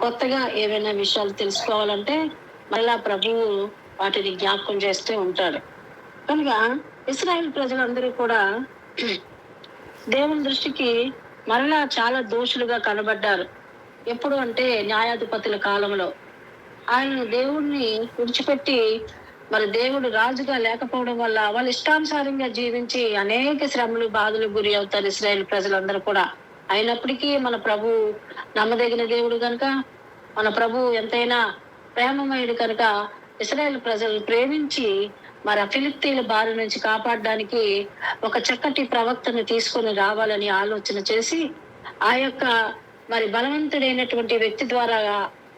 కొత్తగా ఏవైనా విషయాలు తెలుసుకోవాలంటే మళ్ళా ప్రభువు వాటిని జ్ఞాపకం చేస్తూ ఉంటాడు. కనుక ఇశ్రాయేల్ ప్రజలందరూ కూడా దేవుని దృష్టికి మరలా చాలా దోషులుగా కనబడ్డారు. ఎప్పుడు అంటే న్యాయాధిపతుల కాలంలో ఆయన దేవుణ్ణి విడిచిపెట్టి మరి దేవుడు రాజుగా లేకపోవడం వల్ల వాళ్ళు ఇష్టానుసారంగా జీవించి అనేక శ్రమలు బాధలకు గురి అవుతారు ఇశ్రాయేల్ ప్రజలందరూ కూడా. అయినప్పటికీ మన ప్రభు నమ్మదగిన దేవుడు కనుక, మన ప్రభు ఎంతైనా ప్రేమమయుడు కనుక ఇశ్రాయేల్ ప్రజలు ప్రేమించి మరి ఆ ఫిలిష్తీయుల బారి నుంచి కాపాడడానికి ఒక చక్కటి ప్రవక్తను తీసుకొని రావాలని ఆలోచన చేసి ఆ యొక్క మరి బలవంతుడైనటువంటి వ్యక్తి ద్వారా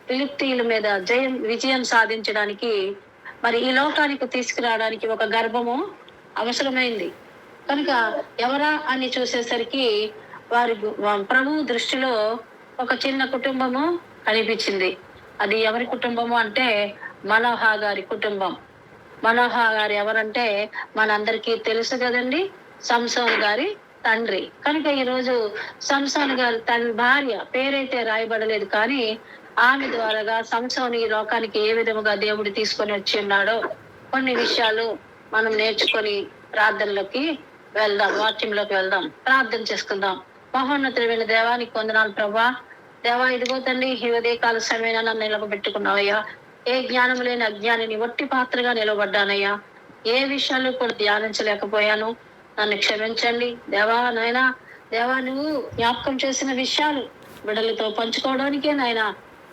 ఫిలిష్తీయుల మీద విజయం సాధించడానికి మరి ఈ లోకానికి తీసుకురావడానికి ఒక గర్భము అవసరమైంది. కనుక ఎవరా అని చూసేసరికి వారి ప్రభు దృష్టిలో ఒక చిన్న కుటుంబము కనిపించింది. అది ఎవరి కుటుంబము అంటే మనోహ గారి కుటుంబం. మనోహ గారు ఎవరంటే మనందరికీ తెలుసు కదండి, సంసోను గారి తండ్రి. కనుక ఈరోజు సంసోను గారి భార్య పేరైతే రాయబడలేదు, కానీ ఆమె ద్వారాగా సంసోను ఈ లోకానికి ఏ విధముగా దేవుడు తీసుకొని వచ్చి ఉన్నాడో కొన్ని విషయాలు మనం నేర్చుకొని ప్రార్థనలోకి వెళ్దాం, వాక్యంలోకి వెళ్దాం, ప్రార్థన చేసుకుందాం. మహోన్నతుడైన దేవానికి వందనాలు ప్రభా. దేవా, ఇదిగో తండ్రి, ఈ ఉదయకాల సమయంలో నన్ను నిలబెట్టుకున్నావయ్యా. ఏ జ్ఞానం లేని అజ్ఞానిని ఒట్టి పాత్రగా నిలబడ్డానయ్యా. ఏ విషయాలు కూడా ధ్యానించలేకపోయాను, నన్ను క్షమించండి దేవా. నాయనా దేవా, నువ్వు జ్ఞాపకం చేసిన విషయాలు బిడ్డలతో పంచుకోవడానికే నాయనా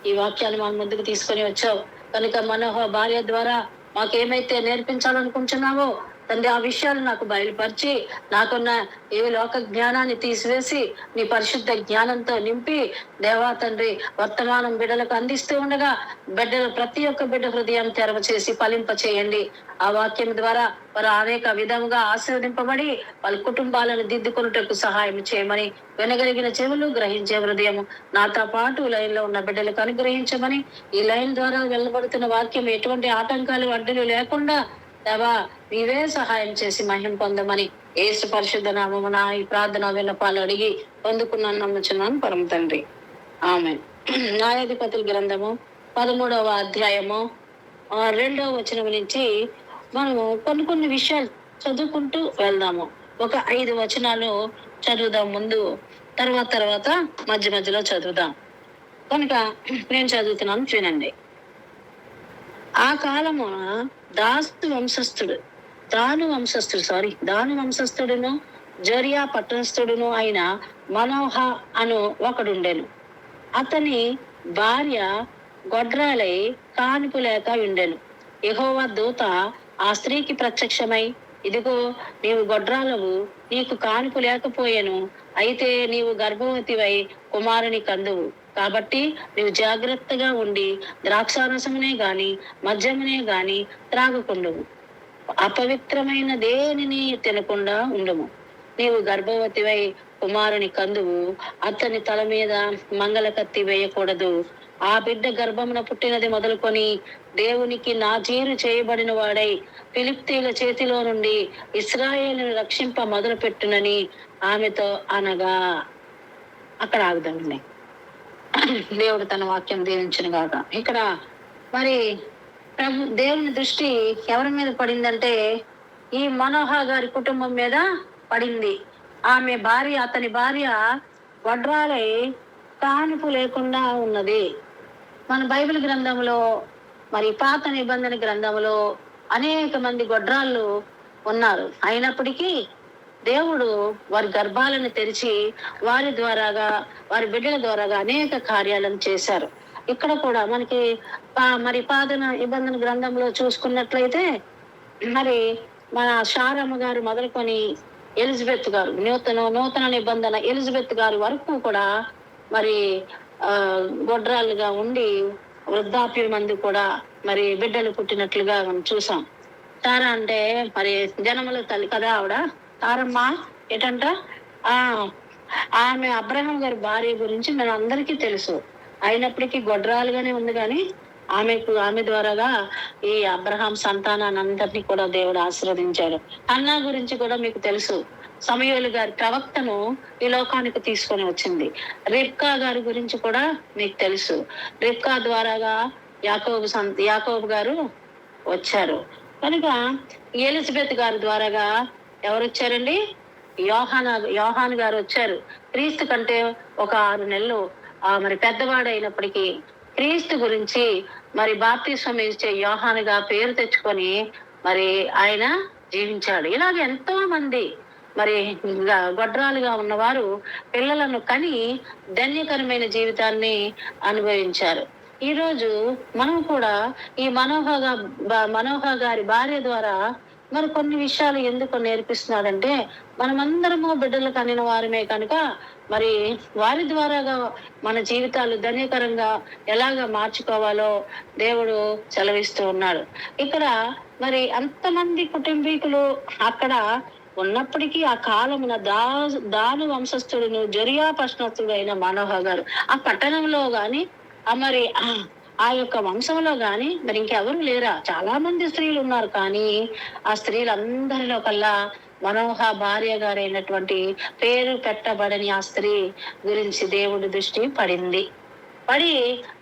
ఈ వాక్యాన్ని మా ముందుకు తీసుకొని వచ్చావు. కనుక మనోహ భార్య ద్వారా మాకేమైతే నేర్పించాలనుకుంటున్నావో తండ్రి, ఆ విషయాలు నాకు బయలుపరిచి నాకున్న ఏ లోక జ్ఞానాన్ని తీసివేసి నీ పరిశుద్ధ జ్ఞానంతో నింపి దేవా తండ్రి వర్తమానం బిడ్డలకు అందిస్తూ ఉండగా బిడ్డలు ప్రతి ఒక్క బిడ్డ హృదయం తెరవ చేసి ఫలింప చేయండి. ఆ వాక్యం ద్వారా వారు అనేక విధంగా ఆశీర్వదింపబడి వాళ్ళ కుటుంబాలను దిద్దుకొనుటకు సహాయం చేయమని, వినగలిగిన చెవులు, గ్రహించే హృదయము నాతో పాటు లైన్ లో ఉన్న బిడ్డలకు అనుగ్రహించమని, ఈ లైన్ ద్వారా వెళ్ళబడుతున్న వాక్యం ఎటువంటి ఆటంకాలు అడ్డులు లేకుండా దేవా నీవే సహాయం చేసి మహిమ పొందమని యేసు పరిశుద్ధ నామమున ఈ ప్రార్థన విన్నపాలు అడిగి పొందుకున్నాను, నమ్ముచున్నాను పరమ తండ్రి, ఆమేన్. న్యాయాధిపతుల గ్రంథము 13వ అధ్యాయము 2వ వచనం నుంచి మనము కొన్ని విషయాలు చదువుకుంటూ వెళ్దాము. ఒక 5 వచనాలు చదువుదాం ముందు, తర్వాత మధ్యలో చదువుదాం. కనుక నేను చదువుతున్నాను, వినండి. ఆ కాలమున దాను వంశస్థుడును జరియా పట్టణస్థుడును అయిన మనోహ అను ఒకడుండెను. అతని భార్య గొడ్రాలై కానుపు లేక ఉండెను. యెహోవా దూత ఆ స్త్రీకి ప్రత్యక్షమై, ఇదిగో నీవు గొడ్రాలవు, నీకు కానుపు లేకపోయెను, అయితే నీవు గర్భవతివై కుమారుని కందువు. కాబట్టి నీవు జాగ్రత్తగా ఉండి ద్రాక్షారసమునే గాని మద్యమునే గాని త్రాగకుండుము, అపవిత్రమైన దేనిని తినకుండా ఉండుము. నీవు గర్భవతివై కుమారుని కందువు, అతని తల మీద మంగళ కత్తి వేయకూడదు. ఆ బిడ్డ గర్భమున పుట్టినది మొదలుకొని దేవునికి నాజీరు చేయబడిన వాడై ఫిలిష్తీయుల చేతిలో నుండి ఇశ్రాయేలును రక్షింప మొదలు పెట్టునని ఆమెతో అనగా. అక్కడ ఆగుదండి. దేవుడు తన వాక్యం దీవించిన గాక. ఇక్కడ మరి దేవుని దృష్టి ఎవరి మీద పడిందంటే ఈ మనోహ గారి కుటుంబం మీద పడింది. ఆమె భార్య, అతని భార్య వడ్రాలై కానుపు లేకుండా ఉన్నది. మన బైబిల్ గ్రంథంలో మరి పాత నిబంధన గ్రంథంలో అనేక మంది గొడ్రాళ్ళు ఉన్నారు. అయినప్పటికీ దేవుడు వారి గర్భాలను తెరిచి వారి ద్వారాగా, వారి బిడ్డల ద్వారాగా అనేక కార్యాలను చేశారు. ఇక్కడ కూడా మనకి మరి పాత నిబంధన గ్రంథంలో చూసుకున్నట్లయితే మరి మన శారమ్మ గారు మొదలుకొని ఎలిజబెత్ గారు, నూతన నిబంధన ఎలిజబెత్ గారి వరకు కూడా మరి గొడ్రాలుగా ఉండి వృద్ధాప్య మంది కూడా మరి బిడ్డలు పుట్టినట్లుగా మనం చూసాం. తారా అంటే మరి జనముల తల్లి కదా ఆవిడ. తారమ్మ ఏంటంట, ఆమె అబ్రహాం గారి భార్య గురించి మన అందరికీ తెలుసు. అయినప్పటికీ గొడ్రాలుగానే ఉంది, కానీ ఆమె ద్వారాగా ఈ అబ్రహాం సంతానాన్ని అందరినీ కూడా దేవుడు ఆశీర్వదించాడు. అన్నా గురించి కూడా మీకు తెలుసు. సమూయేలు గారి ప్రవక్తను ఈ లోకానికి తీసుకొని వచ్చింది. రిబ్కా గారి గురించి కూడా మీకు తెలుసు. రిబ్కా ద్వారాగా యాకోబు గారు వచ్చారు. కనుక ఎలిజబెత్ గారి ద్వారాగా ఎవరు వచ్చారండి? యోహాను గారు వచ్చారు. క్రీస్తు కంటే ఒక 6 నెలలు మరి పెద్దవాడైనప్పటికీ క్రీస్తు గురించి మరి బాప్తిస్మం ఇచ్చే యోహానుగా పేరు తెచ్చుకొని మరి ఆయన జీవించాడు. ఇలాగ ఎంతో మంది మరి గొడ్రాలుగా ఉన్నవారు పిల్లలను కని ధన్యకరమైన జీవితాన్ని అనుభవించారు. ఈ రోజు మనం కూడా ఈ మనోహ గారి భార్య ద్వారా మరి కొన్ని విషయాలు ఎందుకు నేర్పిస్తున్నాడంటే, మనమందరము బిడ్డలు కనిన వారమే కనుక మరి వారి ద్వారాగా మన జీవితాలు ధన్యకరంగా ఎలాగ మార్చుకోవాలో దేవుడు సెలవిస్తూ ఉన్నాడు. ఇక్కడ మరి అంతమంది కుటుంబీకులు అక్కడ ఉన్నప్పటికీ ఆ కాలమున దాను వంశస్థుడును జరియా పట్టణస్థుడు అయిన మనోహ గారు ఆ పట్టణంలో గాని మరి ఆ యొక్క వంశంలో గాని మరి ఇంకెవరు లేరా? చాలా మంది స్త్రీలు ఉన్నారు, కానీ ఆ స్త్రీలందరిలో కల్లా మనోహ భార్య గారైనటువంటి పేరు పెట్టబడని ఆ స్త్రీ గురించి దేవుడి దృష్టి పడింది. పడి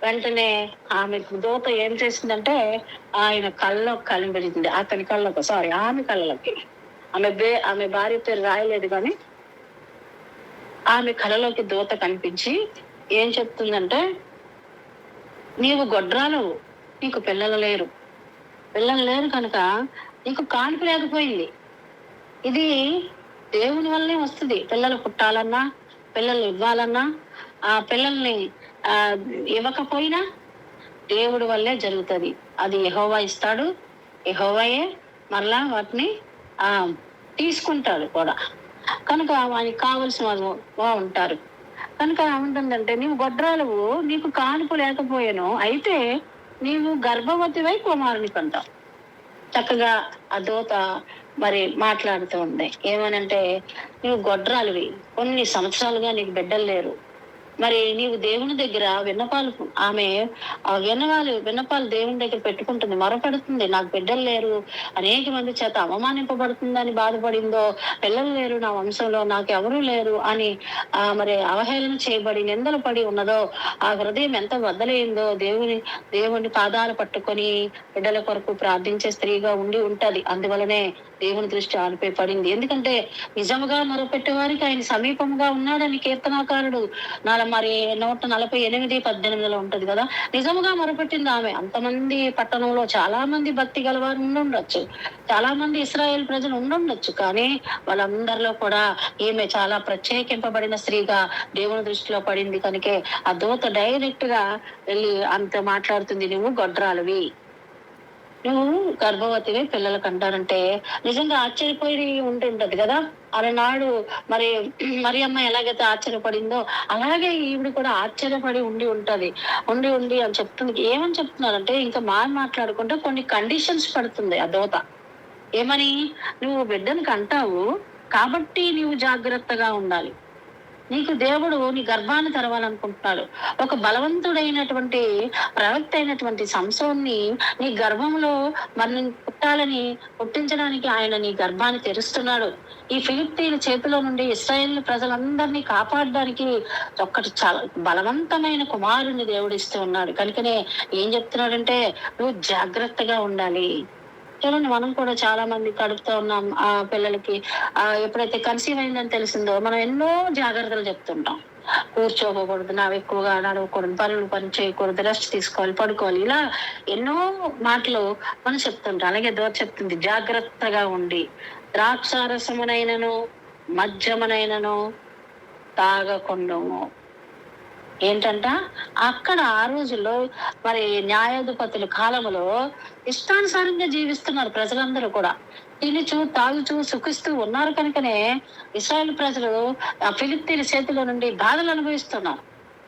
వెంటనే ఆమె దూత ఏం చేసిందంటే ఆయన కళ్ళలో కనిపెడింది. అతని కళ్ళకు ఆమె కళ్ళలోకి ఆమె భార్య పేరు రాయలేదు, కానీ ఆమె కళ్ళలోకి దూత కనిపించి ఏం చెప్తుందంటే, నీవు గొడ్రాలు, నీకు పిల్లలు లేరు కనుక నీకు కాన్పు లేకపోయింది. ఇది దేవుని వల్లనే వస్తుంది. పిల్లలు పుట్టాలన్నా, పిల్లలు ఇవ్వాలన్నా, ఆ పిల్లల్ని ఇవ్వకపోయినా దేవుడి వల్లే జరుగుతుంది. అది యెహోవా ఇస్తాడు, యెహోవాయే మరలా వాటిని తీసుకుంటాడు కూడా. కనుక వానికి కావలసిన వాళ్ళు ఉంటారు. కనుక ఏముంటుందంటే, నీవు గొడ్రాలువు, నీకు కానుపు లేకపోయాను, అయితే నీవు గర్భవతివై కుమారుని కంటావు. చక్కగా ఆ దూత మరి మాట్లాడుతూ ఉంది. ఏమనంటే, నీవు గొడ్రాలువి, కొన్ని సంవత్సరాలుగా నీకు బిడ్డలు లేరు, మరి నీవు దేవుని దగ్గర ఆమె విన్నపాలు దేవుని దగ్గర పెట్టుకుంటుంది, మొరపెడుతుంది. నాకు బిడ్డలు లేరు, అనేక మంది చేత అవమానింపబడుతుందని బాధపడిందో, పిల్లలు లేరు నా వంశంలో, నాకు ఎవరూ లేరు అని మరి అవహేళన చేయబడి నిందలు పడి ఉన్నదో, ఆ హృదయం ఎంత వద్దలైందో దేవుని పాదాలు పట్టుకొని బిడ్డల కొరకు ప్రార్థించే స్త్రీగా ఉంటది. అందువలనే దేవుని దృష్టి ఆనిపై పడింది. ఎందుకంటే నిజముగా మొరపెట్టే వారికి ఆయన సమీపంగా ఉన్నాడని కీర్తనాకారుడు 148:18 ఉంటది కదా. నిజముగా మొరపెట్టింది ఆమె. అంతమంది పట్టణంలో చాలా మంది భక్తి గలవారు ఉండుండొచ్చు, చాలా మంది ఇశ్రాయేల్ ప్రజలు ఉండుండొచ్చు, కానీ వాళ్ళందరిలో కూడా ఈమె చాలా ప్రత్యేకింపబడిన స్త్రీగా దేవుని దృష్టిలో పడింది. కనుకే ఆ దూత డైరెక్ట్ గా వెళ్ళి అంత మాట్లాడుతుంది, నువ్వు గొడ్రాలువి, నువ్వు గర్భవతివి, పిల్లలకు అంటారంటే నిజంగా ఆశ్చర్యపోయి ఉంటుంటది కదా. అలనాడు మరి అమ్మ ఎలాగైతే ఆశ్చర్యపడిందో అలాగే ఈవిడ కూడా ఆశ్చర్యపడి ఉండి అని చెప్తుంది. ఏమని చెప్తున్నారంటే, ఇంకా మాట్లాడుకుంటే కొన్ని కండిషన్స్ పడుతుంది ఆ దూత. ఏమని? నువ్వు బిడ్డను కంటావు కాబట్టి నీవు జాగ్రత్తగా ఉండాలి. నీకు దేవుడు నీ గర్భాన్ని తెరవాలనుకుంటున్నాడు. ఒక బలవంతుడైనటువంటి ప్రవక్త అయినటువంటి సంసోన్ని నీ గర్భంలో మరి పుట్టించడానికి ఆయన నీ గర్భాన్ని తెరుస్తున్నాడు. ఈ ఫిలిష్తీయుల చేతిలో నుండి ఇశ్రాయేల్ ప్రజలందరినీ కాపాడడానికి చాలా బలవంతమైన కుమారుని దేవుడు ఇస్తూ ఉన్నాడు. కనుకనే ఏం చెప్తున్నాడంటే, నువ్వు జాగ్రత్తగా ఉండాలి. చూడండి, మనం కూడా చాలా మంది కడుపుతో ఉన్నాం. ఆ పిల్లలకి ఎప్పుడైతే కన్సీవ్ అయిందని తెలిసిందో మనం ఎన్నో జాగ్రత్తలు చెప్తుంటాం. కూర్చోకూడదు, ఎక్కువగా నడవకూడదు, పని చేయకూడదు, రెస్ట్ తీసుకోవాలి, పడుకోవాలి, ఇలా ఎన్నో మాటలు మనం చెప్తుంటాం. అలాగే దూత చెప్తుంది, జాగ్రత్తగా ఉండి ద్రాక్షారసమునైనను మద్యమునైనను తాగకుండము. ఏంటంట, అక్కడ ఆ రోజుల్లో మరి న్యాయాధిపతుల కాలంలో ఇష్టానుసారంగా జీవిస్తున్నారు ప్రజలందరూ కూడా. తినుచు తాగుచు సుఖిస్తూ ఉన్నారు. కనుకనే ఇశ్రాయేలు ప్రజలు ఫిలిష్తీయుల చేతిలో నుండి బాధలు అనుభవిస్తున్నారు.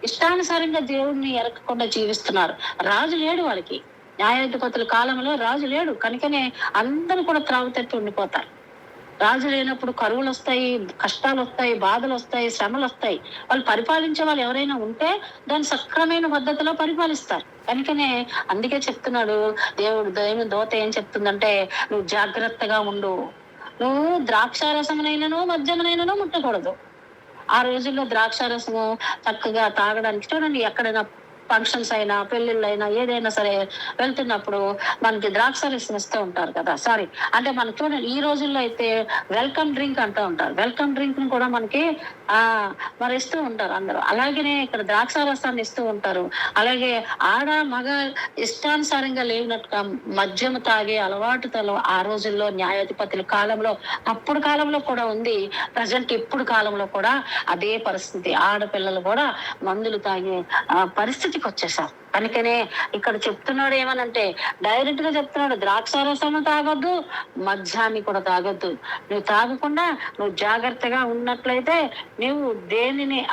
ఇష్టానుసారంగా దేవుణ్ణి ఎరగకుండా జీవిస్తున్నారు. రాజు లేడు వాళ్ళకి. న్యాయాధిపతుల కాలంలో రాజు లేడు. కనుకనే అందరూ కూడా త్రాగుతట్టు ఉండిపోతారు. రాజు లేనప్పుడు కరువులు వస్తాయి, కష్టాలు వస్తాయి, బాధలు వస్తాయి, శ్రమలు వస్తాయి. వాళ్ళు పరిపాలించే వాళ్ళు ఎవరైనా ఉంటే దాని సక్రమైన పద్ధతిలో పరిపాలిస్తారు. కనుకనే అందుకే చెప్తున్నాడు దేవుని దూత ఏం చెప్తుందంటే, నువ్వు జాగ్రత్తగా ఉండు, నువ్వు ద్రాక్షారసమునైనను మద్యమునైనను ముట్టకూడదు. ఆ రోజుల్లో ద్రాక్షారసము చక్కగా తాగడానికి చూడండి, ఎక్కడైనా ఫంక్షన్స్ అయినా పెళ్లిళ్ళైనా ఏదైనా సరే వెళ్తున్నప్పుడు మనకి ద్రాక్షారసం ఇస్తూ ఉంటారు కదా. సారీ, అంటే మనకు చూడండి ఈ రోజుల్లో అయితే వెల్కమ్ డ్రింక్ అంటూ ఉంటారు. వెల్కమ్ డ్రింక్ కూడా మనకి ఆ మరి ఇస్తూ ఉంటారు అందరూ. అలాగనే ఇక్కడ ద్రాక్షారసాన్ని ఇస్తూ ఉంటారు. అలాగే ఆడ మగ ఇష్టానుసారంగా లేనట్టుగా మద్యము తాగే అలవాటుతో ఆ రోజుల్లో న్యాయాధిపతుల కాలంలో, అప్పుడు కాలంలో కూడా ఉంది. ప్రజెంట్ ఇప్పుడు కాలంలో కూడా అదే పరిస్థితి. ఆడపిల్లలు కూడా మందులు తాగే పరిస్థితికి వచ్చేసారు. అందుకనే ఇక్కడ చెప్తున్నాడు ఏమనంటే, డైరెక్ట్ గా చెప్తున్నాడు, ద్రాక్షారసము తాగొద్దు, మద్యాన్ని కూడా తాగొద్దు. నువ్వు తాగకుండా నువ్వు జాగ్రత్తగా ఉన్నట్లయితే నువ్వు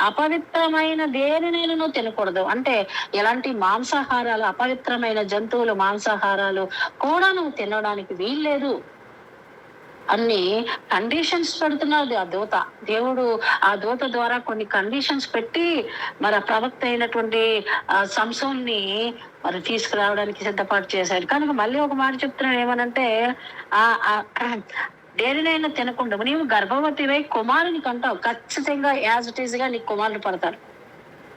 అపవిత్రమైన దేనినైనా నువ్వు తినకూడదు. అంటే ఎలాంటి మాంసాహారాలు, అపవిత్రమైన జంతువులు మాంసాహారాలు కూడా నువ్వు తినడానికి వీల్లేదు అన్ని కండిషన్స్ పెడుతున్నాడు ఆ దూత. దేవుడు ఆ దూత ద్వారా కొన్ని కండిషన్స్ పెట్టి మరి ఆ ప్రవక్త అయినటువంటి సంసోన్ని మరి తీసుకురావడానికి సిద్ధపాటు చేశాడు. కనుక మళ్ళీ ఒక మాట చెప్తున్నాడు ఏమనంటే, దేనినైనా తినకుండా నీవు గర్భవతివై కుమారుని కంటావు, ఖచ్చితంగా యాజ్ ఇట్ ఈజ్ గా నీకు కుమారుడు పడతాడు.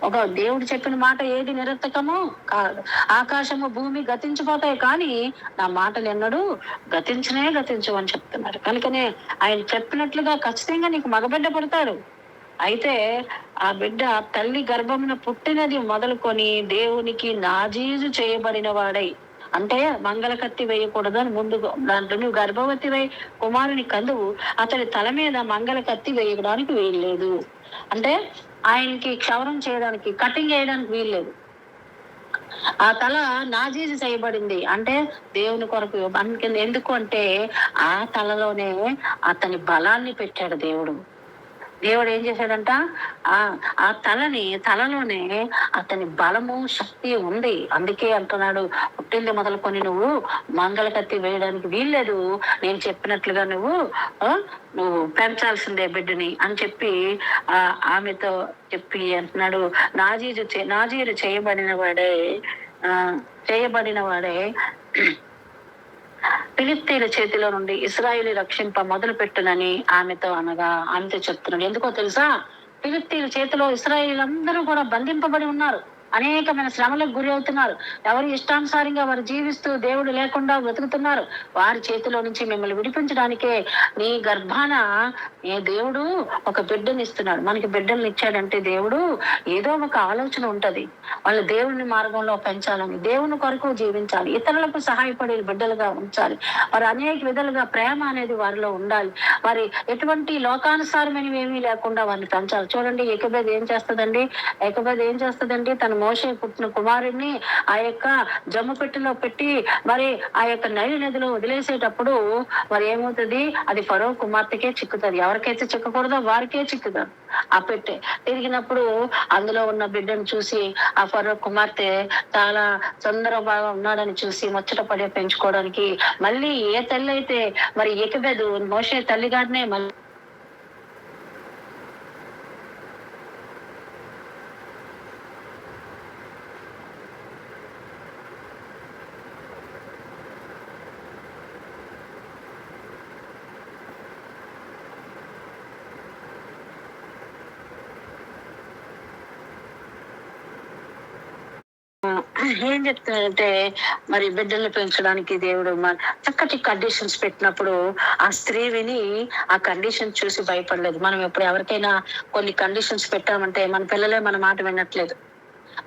ఒక దేవుడు చెప్పిన మాట ఏది నిరర్థకమో కాదు. ఆకాశము భూమి గతించిపోతాయి, కానీ నా మాటలు ఎన్నడూ గతించు అని చెప్తున్నారు. కనుకనే ఆయన చెప్పినట్లుగా ఖచ్చితంగా నీకు మగబిడ్డ పడతాడు. అయితే ఆ బిడ్డ తల్లి గర్భమున పుట్టినది మొదలుకొని దేవునికి నాజీజు చేయబడిన వాడై, అంటే మంగళ కత్తి వేయకూడదు అని ముందు దాంట్లో, నువ్వు గర్భవతి వై కుమారుని కందువు, అతడి తల మీద మంగళ కత్తి వేయడానికి వీల్లేదు. అంటే ఆయనకి క్షవరం చేయడానికి, కటింగ్ చేయడానికి వీల్లేదు. ఆ తల నాజీజు చేయబడింది అంటే దేవుని కొరకు. ఎందుకు అంటే ఆ తలలోనే అతని బలాన్ని పెట్టాడు దేవుడు. దేవుడు ఏం చేశాడంట, ఆ తలలోనే అతని బలము శక్తి ఉంది. అందుకే అంటున్నాడు, పుట్టింది మొదలుకొని నువ్వు మంగళ కత్తి వేయడానికి వీల్లేదు, నేను చెప్పినట్లుగా నువ్వు పెంచాల్సిందే బిడ్డని అని చెప్పి ఆమెతో చెప్పి అంటున్నాడు. నాజీరు చేయబడిన వాడే ఫిలిష్తీయుల చేతిలో నుండి ఇశ్రాయేలు రక్షింప మొదలు పెట్టునని ఆమెతో చెప్తున్నాడు. ఎందుకో తెలుసా, ఫిలిష్తీయుల చేతిలో ఇశ్రాయేలీలందరూ కూడా బంధింపబడి ఉన్నారు. అనేకమైన శ్రమలకు గురి అవుతున్నారు. ఎవరి ఇష్టానుసారంగా వారు జీవిస్తూ దేవుడు లేకుండా బ్రతుకుతున్నారు. వారి చేతిలో నుంచి మిమ్మల్ని విడిపించడానికే నీ గర్భాన దేవుడు ఒక బిడ్డని ఇస్తున్నాడు. మనకి బిడ్డల్ని ఇచ్చాడంటే దేవుడు ఏదో ఒక ఆలోచన ఉంటది. వాళ్ళు దేవుని మార్గంలో పెంచాలని, దేవుని కొరకు జీవించాలి, ఇతరులకు సహాయపడే బిడ్డలుగా ఉంచాలి. వారు అనేక విధాలుగా ప్రేమ అనేది వారిలో ఉండాలి. వారి ఎటువంటి లోకానుసారమైనవి ఏమీ లేకుండా వారిని పెంచాలి. చూడండి, ఏకబేద్ ఏం చేస్తుందండి, తన మోషే పుట్టిన కుమారుడిని ఆ యొక్క జమ్ము పెట్టెలో పెట్టి మరి ఆ యొక్క నైలు నదిలో వదిలేసేటప్పుడు మరి ఏమవుతుంది, అది ఫరో కుమార్తెకే చిక్కుతుంది. ఎవరికైతే చిక్కకూడదో వారికే చిక్కుతుంది. ఆ పెట్టె తిరిగినప్పుడు అందులో ఉన్న బిడ్డను చూసి ఆ ఫరో కుమార్తె చాలా బాగా ఉన్నాడని చూసి ముచ్చట పడే పెంచుకోవడానికి మళ్ళీ ఏ తల్లి అయితే మరి ఏకబేదు మోషే తల్లిగారినే మళ్ళీ ఏం చెప్తున్నాడంటే, మరి బిడ్డల్ని పెంచడానికి దేవుడు చక్కటి కండిషన్స్ పెట్టినప్పుడు ఆ స్త్రీ విని ఆ కండిషన్ చూసి భయపడలేదు. మనం ఎప్పుడు ఎవరికైనా కొన్ని కండిషన్స్ పెట్టామంటే మన పిల్లలే మన మాట వినట్లేదు.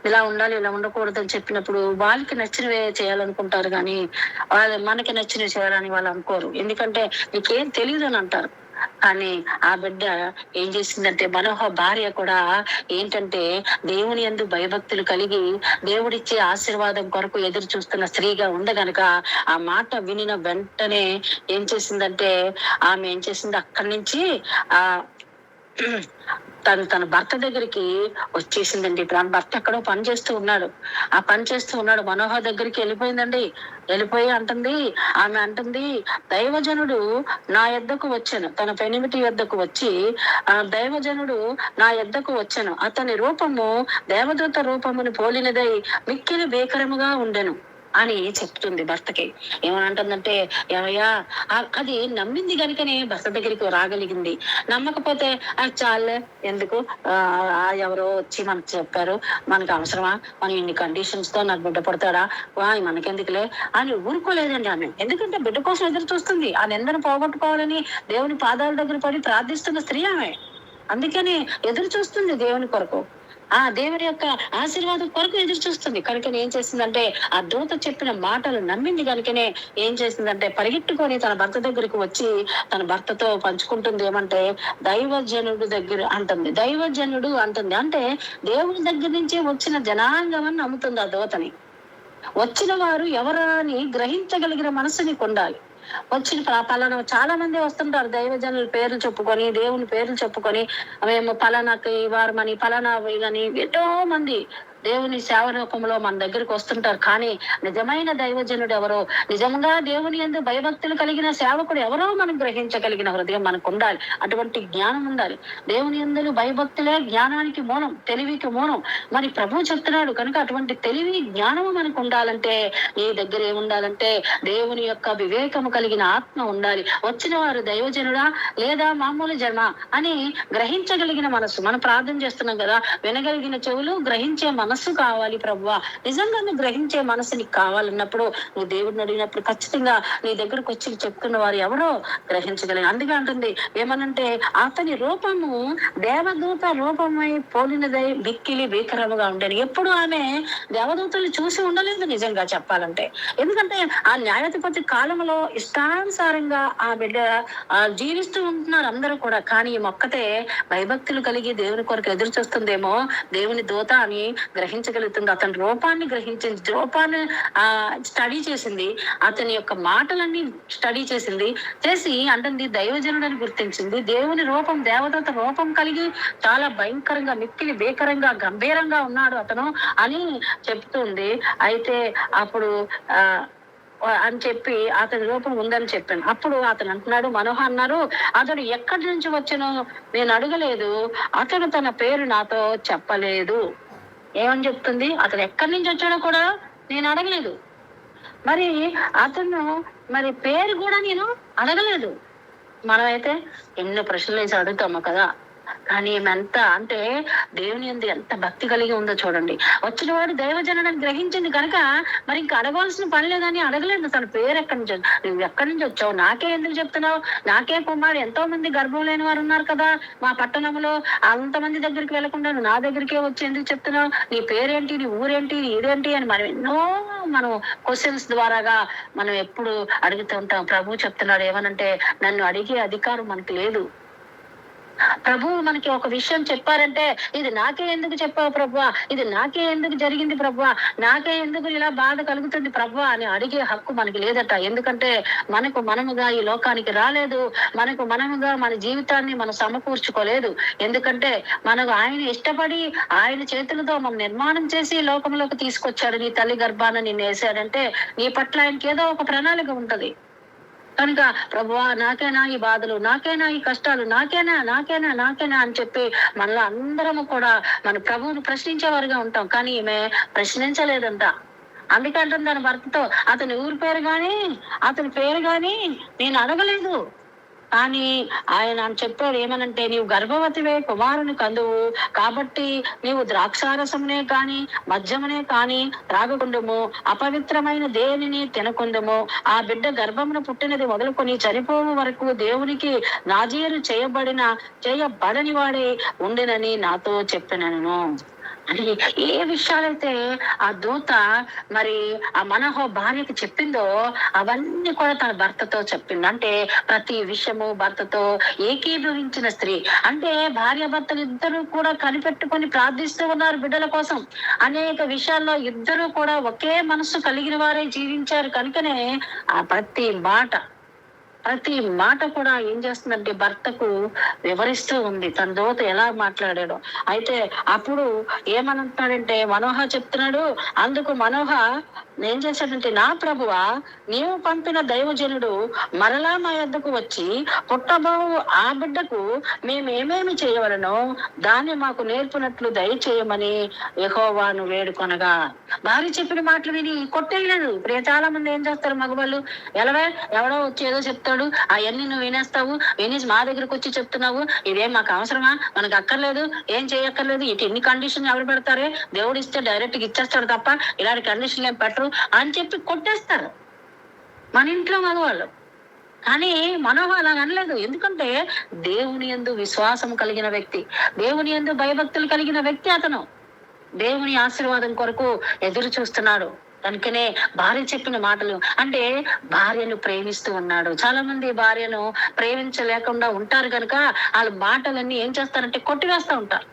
ఇలా ఉండాలి, ఇలా ఉండకూడదు అని చెప్పినప్పుడు వాళ్ళకి నచ్చినవే చేయాలనుకుంటారు, కానీ మనకి నచ్చినవి చేయాలని వాళ్ళు అనుకోరు. ఎందుకంటే నీకేం తెలియదు అని అంటారు. కానీ ఆ బిడ్డ ఏం చేసిందంటే, మనోహ భార్య కూడా ఏంటంటే దేవుని యందు భయభక్తులు కలిగి దేవుడిచ్చే ఆశీర్వాదం కొరకు ఎదురు చూస్తున్న స్త్రీగా ఉండగనక ఆ మాట వినిన వెంటనే ఏం చేసిందంటే, ఆమె ఏం చేసింది, అక్కడి నుంచి తన భర్త దగ్గరికి వచ్చేసిందండి. తన భర్త ఎక్కడో పని చేస్తూ ఉన్నాడు. మనోహర్ దగ్గరికి వెళ్ళిపోయి ఆమె అంటుంది, దైవజనుడు నా యొద్దకు వచ్చాను. తన పెనిమిటి యొద్దకు వచ్చి, దైవజనుడు నా యొద్దకు వచ్చాను, అతని రూపము దేవదూత రూపమును పోలినదై మిక్కిలి భీకరముగా ఉండెను. అని చెప్తుంది భర్తకి. ఏమనంటుందంటే, ఏమయ్యా అది నమ్మింది కనుకనే భర్త దగ్గరికి రాగలిగింది. నమ్మకపోతే అది చాలే ఎందుకు, ఎవరో వచ్చి మనకు చెప్పారు, మనకు అవసరమా, మనం ఇన్ని కండిషన్స్ తో నాకు బిడ్డ పడతాడా, మనకెందుకులే అని ఊరుకోలేదండి ఆమె. ఎందుకంటే బిడ్డ కోసం ఎదురు చూస్తుంది. ఆ నిందను పోగొట్టుకోవాలని దేవుని పాదాల దగ్గర పడి ప్రార్థిస్తున్న స్త్రీ ఆమె. అందుకని ఎదురు చూస్తుంది దేవుని కొరకు, ఆ దేవుని యొక్క ఆశీర్వాదం కొరకు ఎదురు చూస్తుంది. కనుకనే ఏం చేసిందంటే, ఆ దూత చెప్పిన మాటలు నమ్మింది కనుకనే ఏం చేసిందంటే, పరిగెట్టుకొని తన భర్త దగ్గరికి వచ్చి తన భర్తతో పంచుకుంటుంది. ఏమంటే, దైవజనుడు దగ్గర అంటుంది, దైవజనుడు అంటుంది. అంటే దేవుని దగ్గర నుంచి వచ్చిన జనాంగం అని నమ్ముతుంది ఆ దూతని. వచ్చిన వారు ఎవరా అని గ్రహించగలిగిన మనసు నీకు ఉండాలి. వచ్చిన పలానా చాలా మంది వస్తుంటారు, దైవజనుల పేర్లు చెప్పుకొని, దేవుని పేర్లు చెప్పుకొని, మేము పలానాకి వారమని, పలానా అని ఎంతో మంది దేవుని సేవ రూపంలో మన దగ్గరికి వస్తుంటారు. కానీ నిజమైన దైవజనుడు ఎవరో, నిజంగా దేవుని యందు భయభక్తులు కలిగిన సేవకుడు ఎవరో మనం గ్రహించగలిగిన హృదయం మనకు ఉండాలి. అటువంటి జ్ఞానం ఉండాలి. దేవుని యందు భయభక్తులే జ్ఞానానికి మూలం, తెలివికి మూలం. మరి ప్రభు చెప్తున్నాడు కనుక అటువంటి తెలివి జ్ఞానము మనకు ఉండాలంటే నీ దగ్గర ఏముండాలంటే దేవుని యొక్క వివేకము కలిగిన ఆత్మ ఉండాలి. వచ్చిన వారు దైవజనుడా లేదా మామూలు జన్మ అని గ్రహించగలిగిన మనసు. మనం ప్రార్థన చేస్తున్నాం కదా, వినగలిగిన చెవులు, గ్రహించే మనసు కావాలి. ప్రభువా నిజంగా నువ్వు గ్రహించే మనసు నీకు కావాలన్నప్పుడు, నువ్వు దేవుడిని అడిగినప్పుడు ఖచ్చితంగా నీ దగ్గరకు వచ్చి చెప్తున్న వారు ఎవరో గ్రహించగలిగి. అందుకే అంటుంది ఏమనంటే, అతని రూపము దేవదూత రూపమై పోలినదై బిక్కిలి భీకరముగా ఉండేది. ఎప్పుడు ఆమె దేవదూతలు చూసి ఉండలేదు నిజంగా చెప్పాలంటే. ఎందుకంటే ఆ న్యాయాధిపతి కాలంలో ఇష్టానుసారంగా ఆ బిడ్డ జీవిస్తూ ఉంటున్నారు అందరూ కూడా. కానీ ఈ మొక్కతే భయభక్తులు కలిగి దేవుని కొరకు ఎదురు చూస్తుందేమో, దేవుని దూత అని గ్రహించగలుగుతుంది. అతని రూపాన్ని గ్రహించింది, రూపాన్ని స్టడీ చేసింది, అతని యొక్క మాటలన్నీ స్టడీ చేసింది, చేసి అంటుంది దైవజనుడని గుర్తించింది. దేవుని రూపం, దేవదూత రూపం కలిగి చాలా భయంకరంగా, మిక్కిలి భీకరంగా, గంభీరంగా ఉన్నాడు అతను అని చెప్తుంది. అయితే అప్పుడు అని చెప్పి అతని రూపం ఉందని చెప్పాను. అప్పుడు అతను అంటున్నాడు, మనోహ అన్నారు, అతడు ఎక్కడి నుంచి వచ్చానో నేను అడగలేదు, అతను తన పేరు నాతో చెప్పలేదు. ఏమని చెప్తుంది, అతను ఎక్కడి నుంచి వచ్చాడో కూడా నేను అడగలేదు, మరి అతను మరి పేరు కూడా నేను అడగలేదు. మనమైతే ఎన్నో ప్రశ్నలు వేసి అడుగుతాము కదా, కానీ ఎంత అంటే దేవుని యందు ఎంత భక్తి కలిగి ఉందో చూడండి. వచ్చిన వాడు దైవజనుడని గ్రహించింది కనుక మరి ఇంకా అడగవలసిన పని లేదని అడగలేదు. తన పేరు ఎక్కడి నుంచి, నువ్వు ఎక్కడి నుంచి వచ్చావు, నాకే ఎందుకు చెప్తున్నావు, నాకే కుమారుడు, ఎంతో మంది గర్భం లేని వారు ఉన్నారు కదా మా పట్టణంలో, అంతమంది దగ్గరికి వెళ్లకుండా నా దగ్గరికే వచ్చి ఎందుకు చెప్తున్నావు, నీ పేరేంటి, నీ ఊరేంటి, ఇదేంటి అని మనం క్వశ్చన్స్ ద్వారాగా మనం ఎప్పుడు అడుగుతూ ఉంటాం. ప్రభు చెప్తున్నాడు ఏమనంటే, నన్ను అడిగే అధికారం మనకు లేదు. ప్రభువు మనకి ఒక విషయం చెప్పారంటే, ఇది నాకే ఎందుకు చెప్పావు ప్రభువా, ఇది నాకే ఎందుకు జరిగింది ప్రభువా, నాకే ఎందుకు ఇలా బాధ కలుగుతుంది ప్రభువా అని అడిగే హక్కు మనకి లేదట. ఎందుకంటే మనకు మనముగా ఈ లోకానికి రాలేదు, మనకు మనముగా మన జీవితాన్ని మనం సమకూర్చుకోలేదు. ఎందుకంటే మనకు ఆయన ఇష్టపడి ఆయన చేతులతో మనం నిర్మాణం చేసి లోకంలోకి తీసుకొచ్చాడు. నీ తల్లి గర్భాన నిన్ను వేసాడంటే నీ పట్ల ఆయనకి ఏదో ఒక ప్రణాళిక ఉంటది. కనుక ప్రభువా నాకేనా ఈ బాధలు, నాకేనా ఈ కష్టాలు, నాకేనా నాకేనా నాకేనా అని చెప్పి మనలో అందరము కూడా మన ప్రభువుని ప్రశ్నించేవారుగా ఉంటాం. కానీ ఈమె ప్రశ్నించలేదంట. అందుకంటే తన భర్తతో అతని ఊరి పేరు గాని అతని పేరు గాని నేను అడగలేదు. కానీ ఆయన చెప్పాడు ఏమనంటే, నీవు గర్భవతివే, కుమారుని కందువు, కాబట్టి నీవు ద్రాక్షారసమునే కాని మద్యమునే కాని త్రాగకుండము, అపవిత్రమైన దేనిని తినకుండము, ఆ బిడ్డ గర్భమున పుట్టినది మొదలుకొని చనిపోవు వరకు దేవునికి నాజీరు చేయబడని వాడే ఉండెనని నాతో చెప్పినను అని. ఏ విషయాలైతే ఆ దూత మరి ఆ మనోహ భార్యకి చెప్పిందో అవన్నీ కూడా తన భర్తతో చెప్పింది. అంటే ప్రతి విషయము భర్తతో ఏకీభవించిన స్త్రీ. అంటే భార్య భర్తలు ఇద్దరు కూడా కనిపెట్టుకొని ప్రార్థిస్తూ ఉన్నారు బిడ్డల కోసం. అనేక విషయాల్లో ఇద్దరు కూడా ఒకే మనసు కలిగిన వారే జీవించారు. కనుకనే ఆ ప్రతి మాట ప్రతి మాట కూడా ఏం చేస్తుందంటే భర్తకు వివరిస్తూ ఉంది తన దూత ఎలా మాట్లాడాడో. అయితే అప్పుడు ఏమంటున్నాడంటే మనోహ చెప్తున్నాడు. అందుకు మనోహ ఏం చేశాడంటే, నా ప్రభువా, నీవు పంపిన దైవజనుడు మరలా మా యొద్దకు వచ్చి పుట్టబోవు ఆ బిడ్డకు మేమేమేమి చేయవలనో దాన్ని మాకు నేర్పినట్లు దయచేయమని యెహోవాను వేడుకొనగా. భార్య చెప్పిన మాటలు విని కొట్టేయలేదు. ఇప్పుడు చాలా మంది ఏం చేస్తారు మగవాళ్ళు, ఎవడో వచ్చి ఏదో చెప్తాడు, అవన్నీ నువ్వు వినేస్తావు, వినేసి మా దగ్గరకు వచ్చి చెప్తున్నావు, ఇదేం మాకు అవసరమా, మనకు అక్కర్లేదు, ఏం చేయక్కర్లేదు, ఇటు ఎన్ని కండిషన్లు ఎవరు పెడతారే, దేవుడు ఇస్తే డైరెక్ట్ గా ఇచ్చేస్తాడు తప్ప ఇలాంటి కండిషన్లు ఏం పెట్టరు అని చెప్పి కొట్టేస్తారు మన ఇంట్లో మగవాళ్ళు. కానీ మనోహ అలా అనలేదు. ఎందుకంటే దేవుని యందు విశ్వాసం కలిగిన వ్యక్తి, దేవుని యందు భయభక్తులు కలిగిన వ్యక్తి అతను. దేవుని ఆశీర్వాదం కొరకు ఎదురు చూస్తున్నాడు. కనుకనే భార్య చెప్పిన మాటలు అంటే భార్యను ప్రేమిస్తూ ఉన్నాడు. చాలా మంది భార్యను ప్రేమించలేకుండా ఉంటారు కనుక వాళ్ళ మాటలన్నీ ఏం చేస్తారంటే కొట్టివేస్తూ ఉంటారు.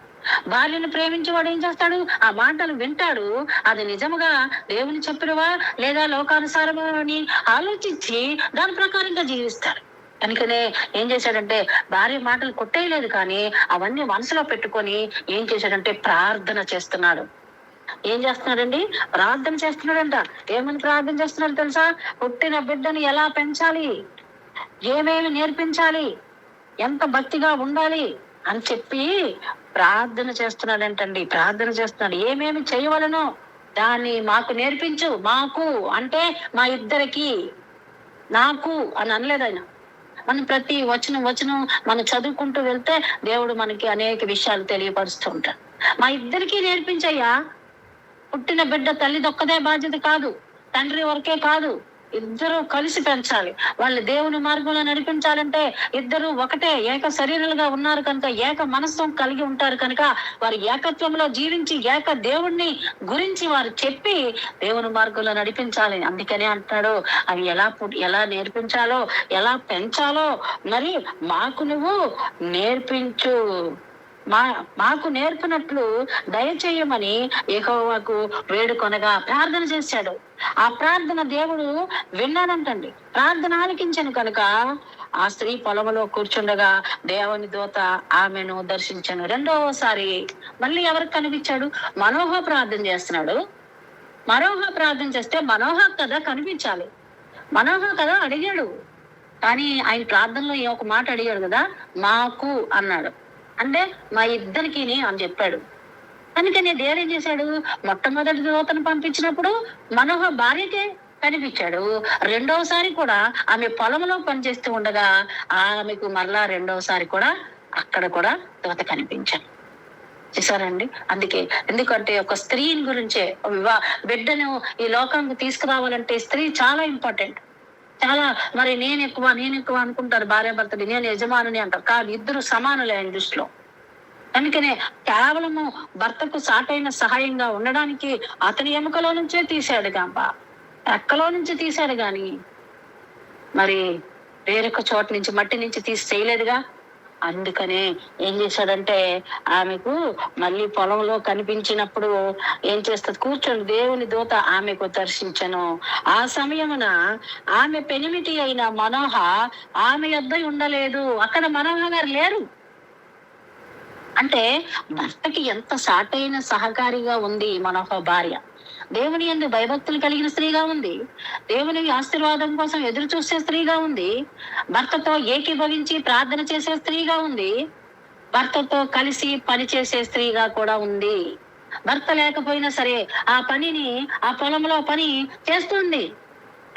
భార్యను ప్రేమించేవాడు ఏం చేస్తాడు, ఆ మాటలు వింటాడు, అది నిజముగా దేవుని చెప్పినవా లేదా లోకానుసారమా అని ఆలోచించి దాని ప్రకారంగా జీవిస్తాడు. కనుకనే ఏం చేశాడంటే భార్య మాటలు కొట్టేయలేదు, కానీ అవన్నీ మనసులో పెట్టుకొని ఏం చేశాడంటే ప్రార్థన చేస్తున్నాడు. ఏం చేస్తున్నాడండి, ప్రార్థన చేస్తున్నాడంట. ఏమని ప్రార్థన చేస్తున్నాడు తెలుసా, పుట్టిన బిడ్డని ఎలా పెంచాలి, ఏమేమి నేర్పించాలి, ఎంత భక్తిగా ఉండాలి అని చెప్పి ప్రార్థన చేస్తున్నాడంటండి. ప్రార్థన చేస్తున్నాడు. ఏమేమి చేయవలనో దాన్ని మాకు నేర్పించు. మాకు అంటే మా ఇద్దరికి, నాకు అని అనలేదు ఆయన. మనం ప్రతి వచనం మనం చదువుకుంటూ వెళ్తే దేవుడు మనకి అనేక విషయాలు తెలియపరుస్తూ ఉంటాడు. మా ఇద్దరికి నేర్పించయ్యా. పుట్టిన బిడ్డ తల్లిదొక్కదే బాధ్యత కాదు, తండ్రి వరకే కాదు, ఇద్దరు కలిసి పెంచాలి. వాళ్ళు దేవుని మార్గంలో నడిపించాలంటే ఇద్దరు ఒకటే ఏక శరీరాలుగా ఉన్నారు కనుక, ఏక మనస్సు కలిగి ఉంటారు కనుక, వారి ఏకత్వంలో జీవించి ఏక దేవుణ్ణి గురించి వారు చెప్పి దేవుని మార్గంలో నడిపించాలి. అందుకనే అంటాడు, అవి ఎలా నేర్పించాలో, ఎలా పెంచాలో మరి మాకు నువ్వు నేర్పించు, మాకు నేర్పినట్లు దయచేయమని యెహోవాకు వేడుకొనగా ప్రార్థన చేశాడు. ఆ ప్రార్థన దేవుడు విన్నాడంటండి. ప్రార్థన ఆలకించను కనుక ఆ స్త్రీ పొలంలో కూర్చుండగా దేవుని దూత ఆమెను దర్శించను. రెండవసారి మళ్ళీ ఎవరికి కనిపించాడు, మనోహ ప్రార్థన చేస్తున్నాడు. మనోహ ప్రార్థన చేస్తే మనోహ కదా కనిపించాలి, మనోహ కదా అడిగాడు. కానీ ఆయన ప్రార్థనలో ఒక మాట అడిగాడు కదా, మాకు అన్నాడు. అంటే మా ఇద్దరికి అని చెప్పాడు. అందుకని దేవుడు ఏం చేశాడు, మొట్టమొదటి దూతను పంపించినప్పుడు మనోహ భార్యకే కనిపించాడు. రెండవసారి కూడా ఆమె పొలంలో పనిచేస్తూ ఉండగా ఆమెకు మరలా రెండవసారి కూడా అక్కడ కూడా దూత కనిపించాడు. చూసారండి. ఎందుకంటే ఒక స్త్రీని గురించే, బిడ్డను ఈ లోకానికి తీసుకురావాలంటే స్త్రీ చాలా ఇంపార్టెంట్. చాలా మరి నేను ఎక్కువ అనుకుంటారు భార్యాభర్తలు, నేను యజమానుని అంటారు. కానీ ఇద్దరు సమానులే ఆయన దృష్టిలో. అందుకనే కేవలము భర్తకు సాటైన సహాయంగా ఉండడానికి అతని ఎముకలో నుంచే తీశాడు గంప, రెక్కలో నుంచి తీశాడు, గాని మరి వేరొక చోట నుంచి మట్టి నుంచి తీసి చేయలేదుగా. అందుకనే ఏం చేశాడంటే ఆమెకు మళ్ళీ పొలంలో కనిపించినప్పుడు ఏం చేస్తుంది, కూర్చొని దేవుని దూత ఆమెకు దర్శించను. ఆ సమయమున ఆమె పెనిమిటి అయిన మనోహ ఆమె యొద్ద ఉండలేదు. అక్కడ మనోహ గారు లేరు. అంటే భర్తకి ఎంత సాటైన సహకారిగా ఉంది మనోహ భార్య. దేవుని యందు భయభక్తులు కలిగిన స్త్రీగా ఉంది. దేవుని ఆశీర్వాదం కోసం ఎదురు చూసే స్త్రీగా ఉంది. భర్తతో ఏకీభవించి ప్రార్థన చేసే స్త్రీగా ఉంది. భర్తతో కలిసి పని చేసే స్త్రీగా కూడా ఉంది. భర్త లేకపోయినా సరే ఆ పనిని, ఆ పొలంలో పని చేస్తుంది.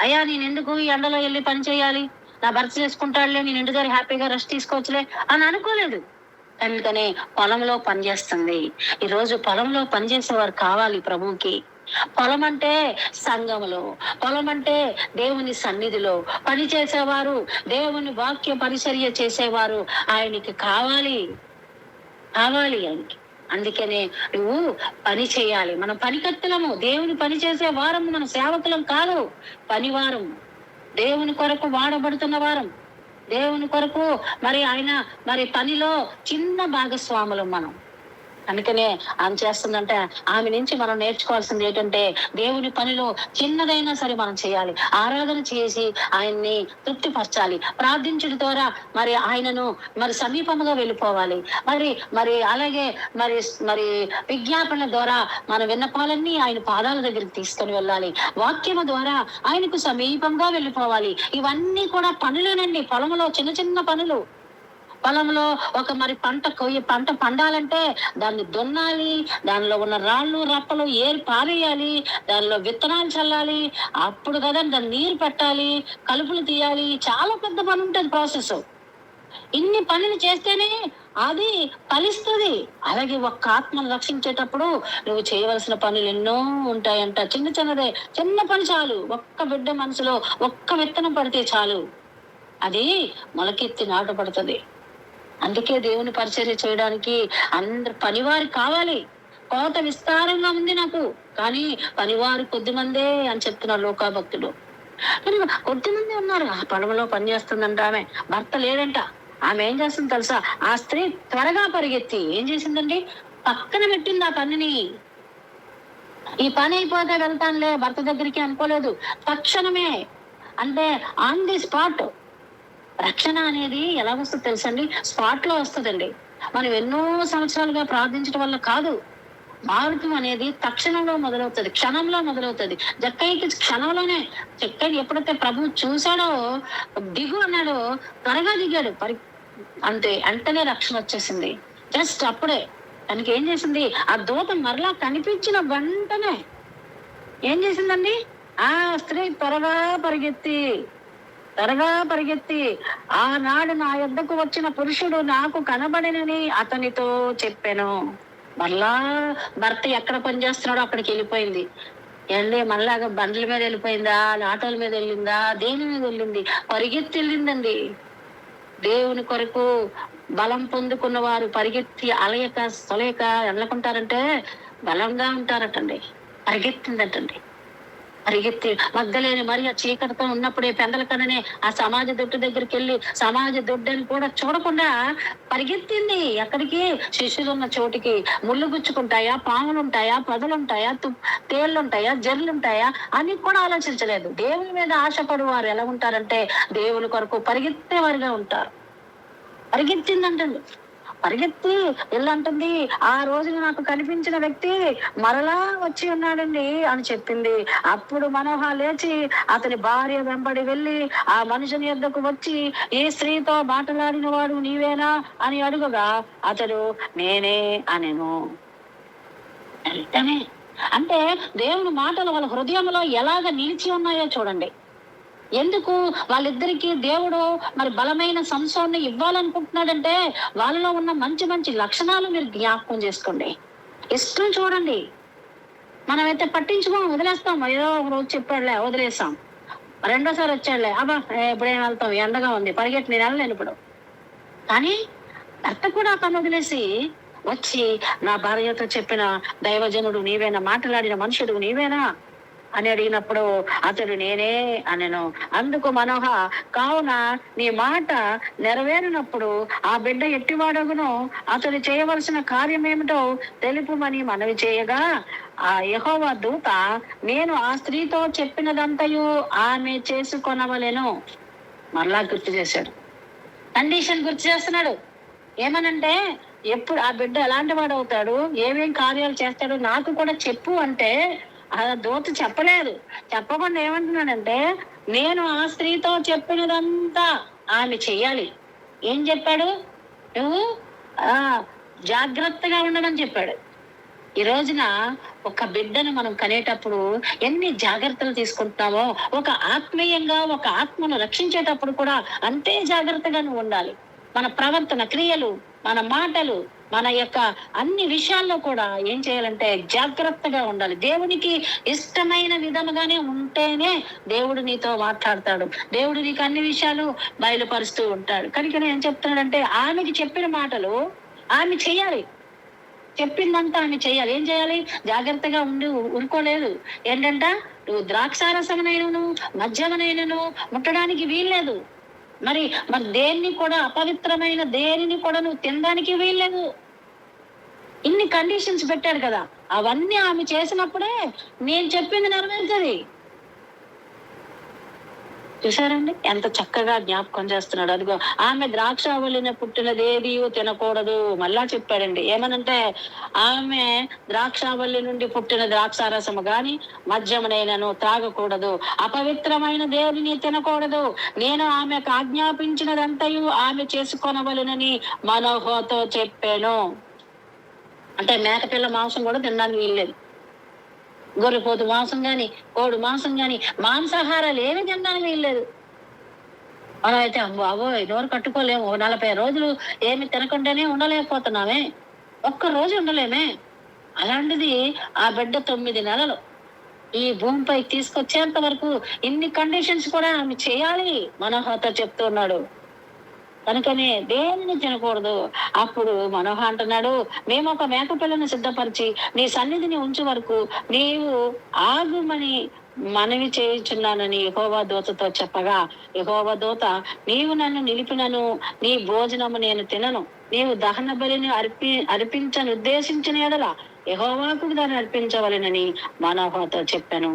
అయ్యా నేను ఎందుకు ఈ ఎండలో వెళ్ళి పని చేయాలి, నా భర్త చేసుకుంటాడులే, నేను ఇంటి దగ్గర హ్యాపీగా రెస్ట్ తీసుకోవచ్చులే అని అనుకోలేదు. అందుకనే పొలంలో పనిచేస్తుంది. ఈ రోజు పొలంలో పనిచేసేవారు కావాలి ప్రభువుకి. పొలం అంటే సంఘములో, పొలం అంటే దేవుని సన్నిధిలో పని చేసేవారు, దేవుని వాక్య పరిచర్య చేసేవారు ఆయనకి కావాలి ఆయనకి. అందుకనే నువ్వు పని చేయాలి. మనం పనికత్తెలము, దేవుని పని చేసే వారం, మన సేవకులం కాదు, పనివారం, దేవుని కొరకు వాడబడుతున్న వారం, దేవుని కొరకు మరి ఆయన మరి పనిలో చిన్న భాగస్వాములు మనం. అందుకనే ఆమె చేస్తుందంటే, ఆమె నుంచి మనం నేర్చుకోవాల్సింది ఏంటంటే, దేవుని పనిలో చిన్నదైనా సరే మనం చేయాలి. ఆరాధన చేసి ఆయన్ని తృప్తిపరచాలి. ప్రార్థించడం ద్వారా మరి ఆయనను మరి సమీపముగా వెళ్ళిపోవాలి. మరి మరి అలాగే మరి మరి విజ్ఞాపన ద్వారా మన విన్నపాలన్నీ ఆయన పాదాల దగ్గరికి తీసుకొని వెళ్ళాలి. వాక్యము ద్వారా ఆయనకు సమీపంగా వెళ్ళిపోవాలి. ఇవన్నీ కూడా పనులేనండి. పొలంలో చిన్న చిన్న పనులు. పొలంలో ఒక మరి పంట పండాలంటే దాన్ని దున్నాలి, దానిలో ఉన్న రాళ్ళు రప్పలు ఏరి పారేయాలి, దానిలో విత్తనాలు చల్లాలి, అప్పుడు కదా దాన్ని నీరు పెట్టాలి, కలుపులు తీయాలి. చాలా పెద్ద పని ఉంటుంది ప్రాసెస్. ఇన్ని పనులు చేస్తేనే అది ఫలిస్తుంది. అలాగే ఒక్క ఆత్మను రక్షించేటప్పుడు నువ్వు చేయవలసిన పనులు ఎన్నో ఉంటాయంట. చిన్న చిన్నదే, చిన్న పని చాలు. ఒక్క బిడ్డ మనసులో ఒక్క విత్తనం పడితే చాలు, అది మొలకెత్తి నాటపడుతుంది. అందుకే దేవుని పరిచర్య చేయడానికి అందరు పనివారు కావాలి. కోత విస్తారంగా ఉంది నాకు, కానీ పనివారు కొద్దిమందే అని చెప్తున్నారు లోకాభక్తుడు. కొద్దిమంది ఉన్నారు. ఆ పొలంలో పని చేస్తుందంట ఆమె, భర్త లేదంట. ఆమె ఏం చేస్తుంది తెలుసా? ఆ స్త్రీ త్వరగా పరిగెత్తి ఏం చేసిందండి, పక్కన పెట్టింది ఆ పనిని. ఈ పని అయిపోతే వెళ్తానులే భర్త దగ్గరికి అనుకోలేదు. తక్షణమే, అంటే ఆన్ ది స్పాట్. రక్షణ అనేది ఎలా వస్తుంది తెలుసండి? స్పాట్ లో వస్తుందండి. మనం ఎన్నో సంవత్సరాలుగా ప్రార్థించడం వల్ల కాదు. మార్గం అనేది తక్షణంలో మొదలవుతుంది, క్షణంలో మొదలవుతుంది. జక్కయ్యకి క్షణంలోనే, జక్కయ్య ఎప్పుడైతే ప్రభు చూశాడో, దిగు అన్నాడో త్వరగా దిగాడు. అంతే, వెంటనే రక్షణ వచ్చేసింది. జస్ట్ అప్పుడే తనకి ఏం చేసింది, ఆ దూత మరలా కనిపించిన వెంటనే ఏం చేసిందండి, ఆ స్త్రీ త్వరగా పరిగెత్తి ఆనాడు నా యొద్దకు వచ్చిన పురుషుడు నాకు కనబడినని అతనితో చెప్పాను. మళ్ళా భర్త ఎక్కడ పని చేస్తున్నాడో అక్కడికి వెళ్ళిపోయింది. మళ్ళాగా బండ్ల మీద వెళ్ళిపోయిందా, ఆటోల మీద వెళ్ళిందా, దేని మీద వెళ్ళింది? పరిగెత్తి వెళ్ళిందండి. దేవుని కొరకు బలం పొందుకున్న వారు పరిగెత్తి అలయక సొలయక వెళ్ళకుంటారంటే బలంగా ఉంటారటండి. పరిగెత్తిందటండి. పరిగెత్తి మగ్గలేని మరి ఆ చీకటితో ఉన్నప్పుడే పెందల కననే ఆ సమాజ దొడ్డు దగ్గరికి వెళ్ళి సమాజ దొడ్డని కూడా చూడకుండా పరిగెత్తింది. ఎక్కడికి? శిష్యులు ఉన్న చోటికి. ముళ్ళు గుచ్చుకుంటాయా, పాములు ఉంటాయా, పదులుంటాయా, తేళ్లుంటాయా, జర్లుంటాయా అని కూడా ఆలోచించలేదు. దేవుని మీద ఆశపడు వారు ఎలా ఉంటారంటే దేవుని కొరకు పరిగెత్తేవారుగా ఉంటారు. పరిగెత్తిందంటండి. పరిగెత్తి వెళ్ళంటుంది, ఆ రోజున నాకు కనిపించిన వ్యక్తి మరలా వచ్చి ఉన్నాడండి అని చెప్పింది. అప్పుడు మనోహ లేచి అతని భార్య వెంబడి వెళ్ళి ఆ మనుషుని యొద్దకు వచ్చి, ఈ స్త్రీతో మాట్లాడిన వాడు నీవేనా అని అడుగగా అతడు నేనే అనెను. వెంటనే, అంటే దేవుని మాటలు వాళ్ళ హృదయంలో ఎలాగ నిలిచి ఉన్నాయో చూడండి. ఎందుకు వాళ్ళిద్దరికి దేవుడు మరి బలమైన సంసోన్ని ఇవ్వాలనుకుంటున్నాడంటే వాళ్ళలో ఉన్న మంచి మంచి లక్షణాలు మీరు జ్ఞాపకం చేసుకోండి. ఇష్టం చూడండి. మనమైతే పట్టించుకోం, వదిలేస్తాం. ఏదో ఒక రోజు చెప్పాడులే వదిలేస్తాం. రెండోసారి వచ్చాడులే, అబ్బా ఎప్పుడేం వెళ్తాం, ఎండగా ఉంది, పరిగెట్టి నేను వెళ్ళలేను ఇప్పుడు. కానీ భర్త కూడా పని వదిలేసి వచ్చి నా భార్యతో చెప్పిన దైవజనుడు నీవేనా, మాట్లాడిన మనుషుడు నీవేనా అని అడిగినప్పుడు అతడు నేనే అనెను. అందుకు మనోహ, కావున నీ మాట నెరవేరినప్పుడు ఆ బిడ్డ ఎట్టివాడగునో అతడు చేయవలసిన కార్యం ఏమిటో తెలుపుమని మనవి చేయగా, ఆ యెహోవా దూత, నేను ఆ స్త్రీతో చెప్పినదంతయు ఆమె చేసుకొనవలెను. మరలా గుర్తు చేశాడు, కండిషన్ గుర్తు చేస్తున్నాడు. ఏమనంటే, ఎప్పుడు ఆ బిడ్డ ఎలాంటి వాడు అవుతాడు, ఏమేం కార్యాలు చేస్తాడు నాకు కూడా చెప్పు అంటే ఆ దూత చెప్పలేదు. చెప్పకుండా ఏమంటున్నాడంటే, నేను ఆ స్త్రీతో చెప్పినదంతా ఆమె చెయ్యాలి. ఏం చెప్పాడు? నువ్వు జాగ్రత్తగా ఉండమని చెప్పాడు. ఈ రోజున ఒక బిడ్డను మనం కనేటప్పుడు ఎన్ని జాగ్రత్తలు తీసుకుంటున్నామో, ఒక ఆత్మీయంగా ఒక ఆత్మను రక్షించేటప్పుడు కూడా అంతే జాగ్రత్తగా నువ్వు ఉండాలి. మన ప్రవర్తన, క్రియలు, మన మాటలు, మన యొక్క అన్ని విషయాల్లో కూడా ఏం చేయాలంటే జాగ్రత్తగా ఉండాలి. దేవునికి ఇష్టమైన విధముగానే ఉంటేనే దేవుడు నీతో మాట్లాడతాడు. దేవుడు నీకు అన్ని విషయాలు బయలుపరుస్తూ ఉంటాడు. కనుక ఏం చెప్తున్నాడంటే, ఆమెకి చెప్పిన మాటలు ఆమె చెయ్యాలి. చెప్పిందంతా ఆమె చెయ్యాలి. ఏం చేయాలి? జాగ్రత్తగా ఉండి ఊరుకోలేదు. ఏంటంట, నువ్వు ద్రాక్షారసమునైనను మద్యమునైనను ముట్టడానికి వీల్లేదు. మరి దేన్ని కూడా, అపవిత్రమైన దేనిని కూడా నువ్వు తినడానికి వీల్లేదు. ఇన్ని కండిషన్స్ పెట్టాడు కదా, అవన్నీ ఆమె చేసినప్పుడే నేను చెప్పింది నెరవేరుతుంది. చూసారండి ఎంత చక్కగా జ్ఞాపకం చేస్తున్నాడు. అదిగో ఆమె ద్రాక్షావళిన పుట్టినదేది తినకూడదు. మళ్ళా చెప్పాడండి ఏమనంటే, ఆమె ద్రాక్షావళి నుండి పుట్టిన ద్రాక్షారసము గాని మద్యమునైనను త్రాగకూడదు, అపవిత్రమైన దేనిని తినకూడదు, నేను ఆమెకు ఆజ్ఞాపించినదంతయు ఆమె చేసుకొనవలెనని మనోహతో చెప్పాను. అంటే మేకపిల్ల మాంసం కూడా తినడానికి వీల్లేదు, గొర్రెపోతు మాంసం గాని కోడి మాంసం గాని మాంసాహారాలు ఏమి తినడానికి వీల్లేదు. మనం అయితే అబ్బో ఇదివరకు కట్టుకోలేము, 40 రోజులు ఏమి తినకుండానే ఉండలేకపోతున్నామే, ఒక్క రోజు ఉండలేమే. అలాంటిది ఆ బిడ్డ 9 నెలలు ఈ భూమిపై తీసుకొచ్చేంత వరకు ఇన్ని కండిషన్స్ కూడా ఆమె చేయాలి మనోహతో చెప్తున్నాడు. కనుకనే దేనిని తినకూడదు. అప్పుడు మనోహ అంటున్నాడు, మేము ఒక మేకపిల్లను సిద్ధపరిచి నీ సన్నిధిని ఉంచు వరకు నీవు ఆగుమని మనవి చేయుచున్నానని యెహోవా దూతతో చెప్పగా, యెహోవా దూత, నీవు నన్ను నిలిపినను నీ భోజనము నేను తినను, నీవు దహన బలిని అర్పించను ఉద్దేశించిన ఎడల యెహోవాకు దాన్ని అర్పించవలెనని మనోహతో చెప్పాను.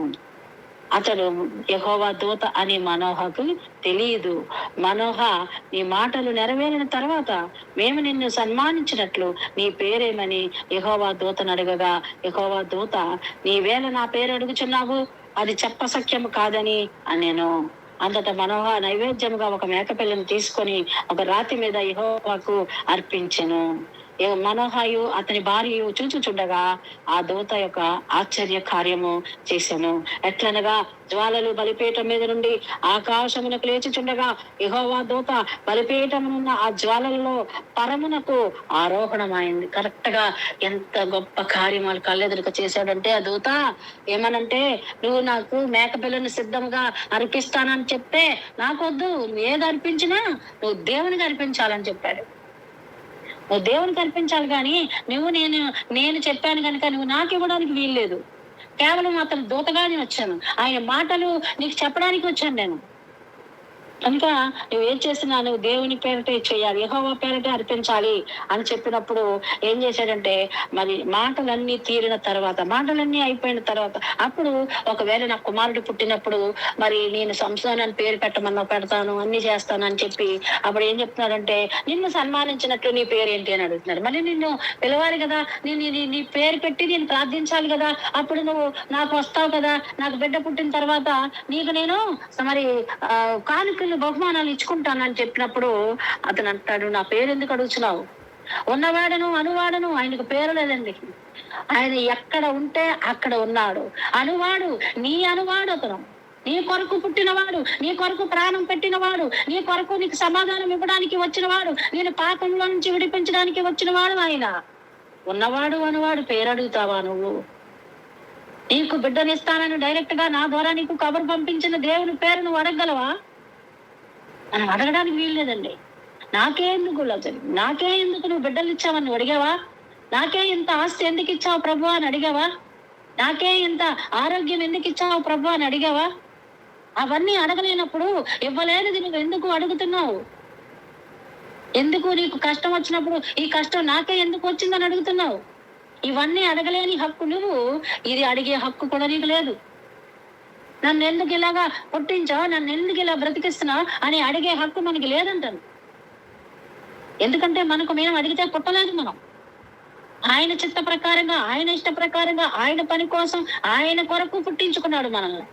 అతడు యెహోవా దూత అని మనోహకు తెలియదు. మనోహ, నీ మాటలు నెరవేరిన తర్వాత మేము నిన్ను సన్మానించినట్లు నీ పేరేమని యెహోవా దూతను అడగగా, యెహోవా దూత, నీవేళ నా పేరు అడుగుచున్నావు, అది చెప్పసఖ్యము కాదని అనేను. అంతటా మనోహ నైవేద్యముగా ఒక మేకపిల్లను తీసుకొని ఒక రాతి మీద యెహోవాకు అర్పించెను. మనోహయు అతని భార్యయు చూచుచుండగా ఆ దూత యొక్క ఆశ్చర్య కార్యము చేసెను. ఎట్లనగా జ్వాలలు బలిపీఠం మీద నుండి ఆకాశమునకు లేచుచుండగా యెహోవా దూత బలిపీఠమునున్న ఆ జ్వాలలలో పరమునకు ఆరోహణమైంది. కరెక్ట్ గా ఎంత గొప్ప కార్యం వాళ్ళు కళ్ళెదురుక చేశాడంటే ఆ దూత ఏమనంటే, నువ్వు నాకు మేకపిల్లను సిద్ధంగా అర్పిస్తానని చెప్తే నాకొద్దు, నువ్వు ఏది అర్పించినా నువ్వు దేవునికి అర్పించాలని చెప్పాడు. నువ్వు దేవునికి అర్పించాలి కానీ నేను చెప్పాను కనుక నువ్వు నాకు ఇవ్వడానికి వీల్లేదు. కేవలం అతను దూతగానే వచ్చాను, ఆయన మాటలు నీకు చెప్పడానికి వచ్చాను నేను. కనుక నువ్వు ఏం చేసినా నువ్వు దేవుని పేరిటే చేయాలి, యెహోవా పేరిటే అర్పించాలి అని చెప్పినప్పుడు ఏం చేశాడంటే, మరి మాటలన్నీ తీరిన తర్వాత, మాటలన్నీ అయిపోయిన తర్వాత, అప్పుడు ఒకవేళ నా కుమారుడు పుట్టినప్పుడు మరి నేను సంసోన్ అని పేరు పెట్టమన్నా పెడతాను, అన్ని చేస్తాను అని చెప్పి అప్పుడు ఏం చెప్తున్నాడంటే, నిన్ను సన్మానించినట్లు నీ పేరు ఏంటి అని అడుగుతున్నాడు. మళ్ళీ నిన్ను పిలవాలి కదా, నీ పేరు పెట్టి నేను ప్రార్థించాలి కదా, అప్పుడు నువ్వు నాకు వస్తావు కదా, నాకు బిడ్డ పుట్టిన తర్వాత నీకు నేను మరి కానుకలు బహుమానాలు ఇచ్చుకుంటానని చెప్పినప్పుడు అతను అంటాడు, నా పేరు ఎందుకు అడుగుతున్నావు? ఉన్నవాడను అనువాడను, ఆయనకు పేరు లేదండి. ఆయన ఎక్కడ ఉంటే అక్కడ ఉన్నాడు. అనువాడు, నీ అనువాడు అతను, నీ కొరకు పుట్టినవాడు, నీ కొరకు ప్రాణం పెట్టినవాడు, నీ కొరకు నీకు సమాధానం ఇవ్వడానికి వచ్చినవాడు, నేను పాపంలో నుంచి విడిపించడానికి వచ్చినవాడు ఆయన. ఉన్నవాడు అనువాడు పేరు అడుగుతావా నువ్వు? నీకు బిడ్డనిస్తానని డైరెక్ట్ గా నా ద్వారా నీకు కబురు పంపించిన దేవుని పేరు నువ్వు అడగగలవా? మనం అడగడానికి వీల్లేదండి. నాకే ఎందుకు నువ్వు బిడ్డలు ఇచ్చావని నువ్వు అడిగావా? నాకే ఇంత ఆస్తి ఎందుకు ఇచ్చావు ప్రభు అని అడిగావా? నాకే ఇంత ఆరోగ్యం ఎందుకు ఇచ్చావు ప్రభు అని అడిగావా? అవన్నీ అడగలేనప్పుడు ఇవ్వలేనిది నువ్వు ఎందుకు అడుగుతున్నావు? ఎందుకు నీకు కష్టం వచ్చినప్పుడు ఈ కష్టం నాకే ఎందుకు వచ్చిందని అడుగుతున్నావు? ఇవన్నీ అడగలేని హక్కు నువ్వు, ఇది అడిగే హక్కు కూడా నీకు లేదు. నన్ను ఎందుకు ఇలాగా పుట్టించావు, నన్ను ఎందుకు ఇలా బ్రతికిస్తున్నావు అని అడిగే హక్కు మనకి లేదంటాను. ఎందుకంటే మేము అడిగితే పుట్టలేదు. మనం ఆయన చిత్త ప్రకారంగా, ఆయన ఇష్ట ప్రకారంగా, ఆయన పని కోసం, ఆయన కొరకు పుట్టించుకున్నాడు మనల్ని.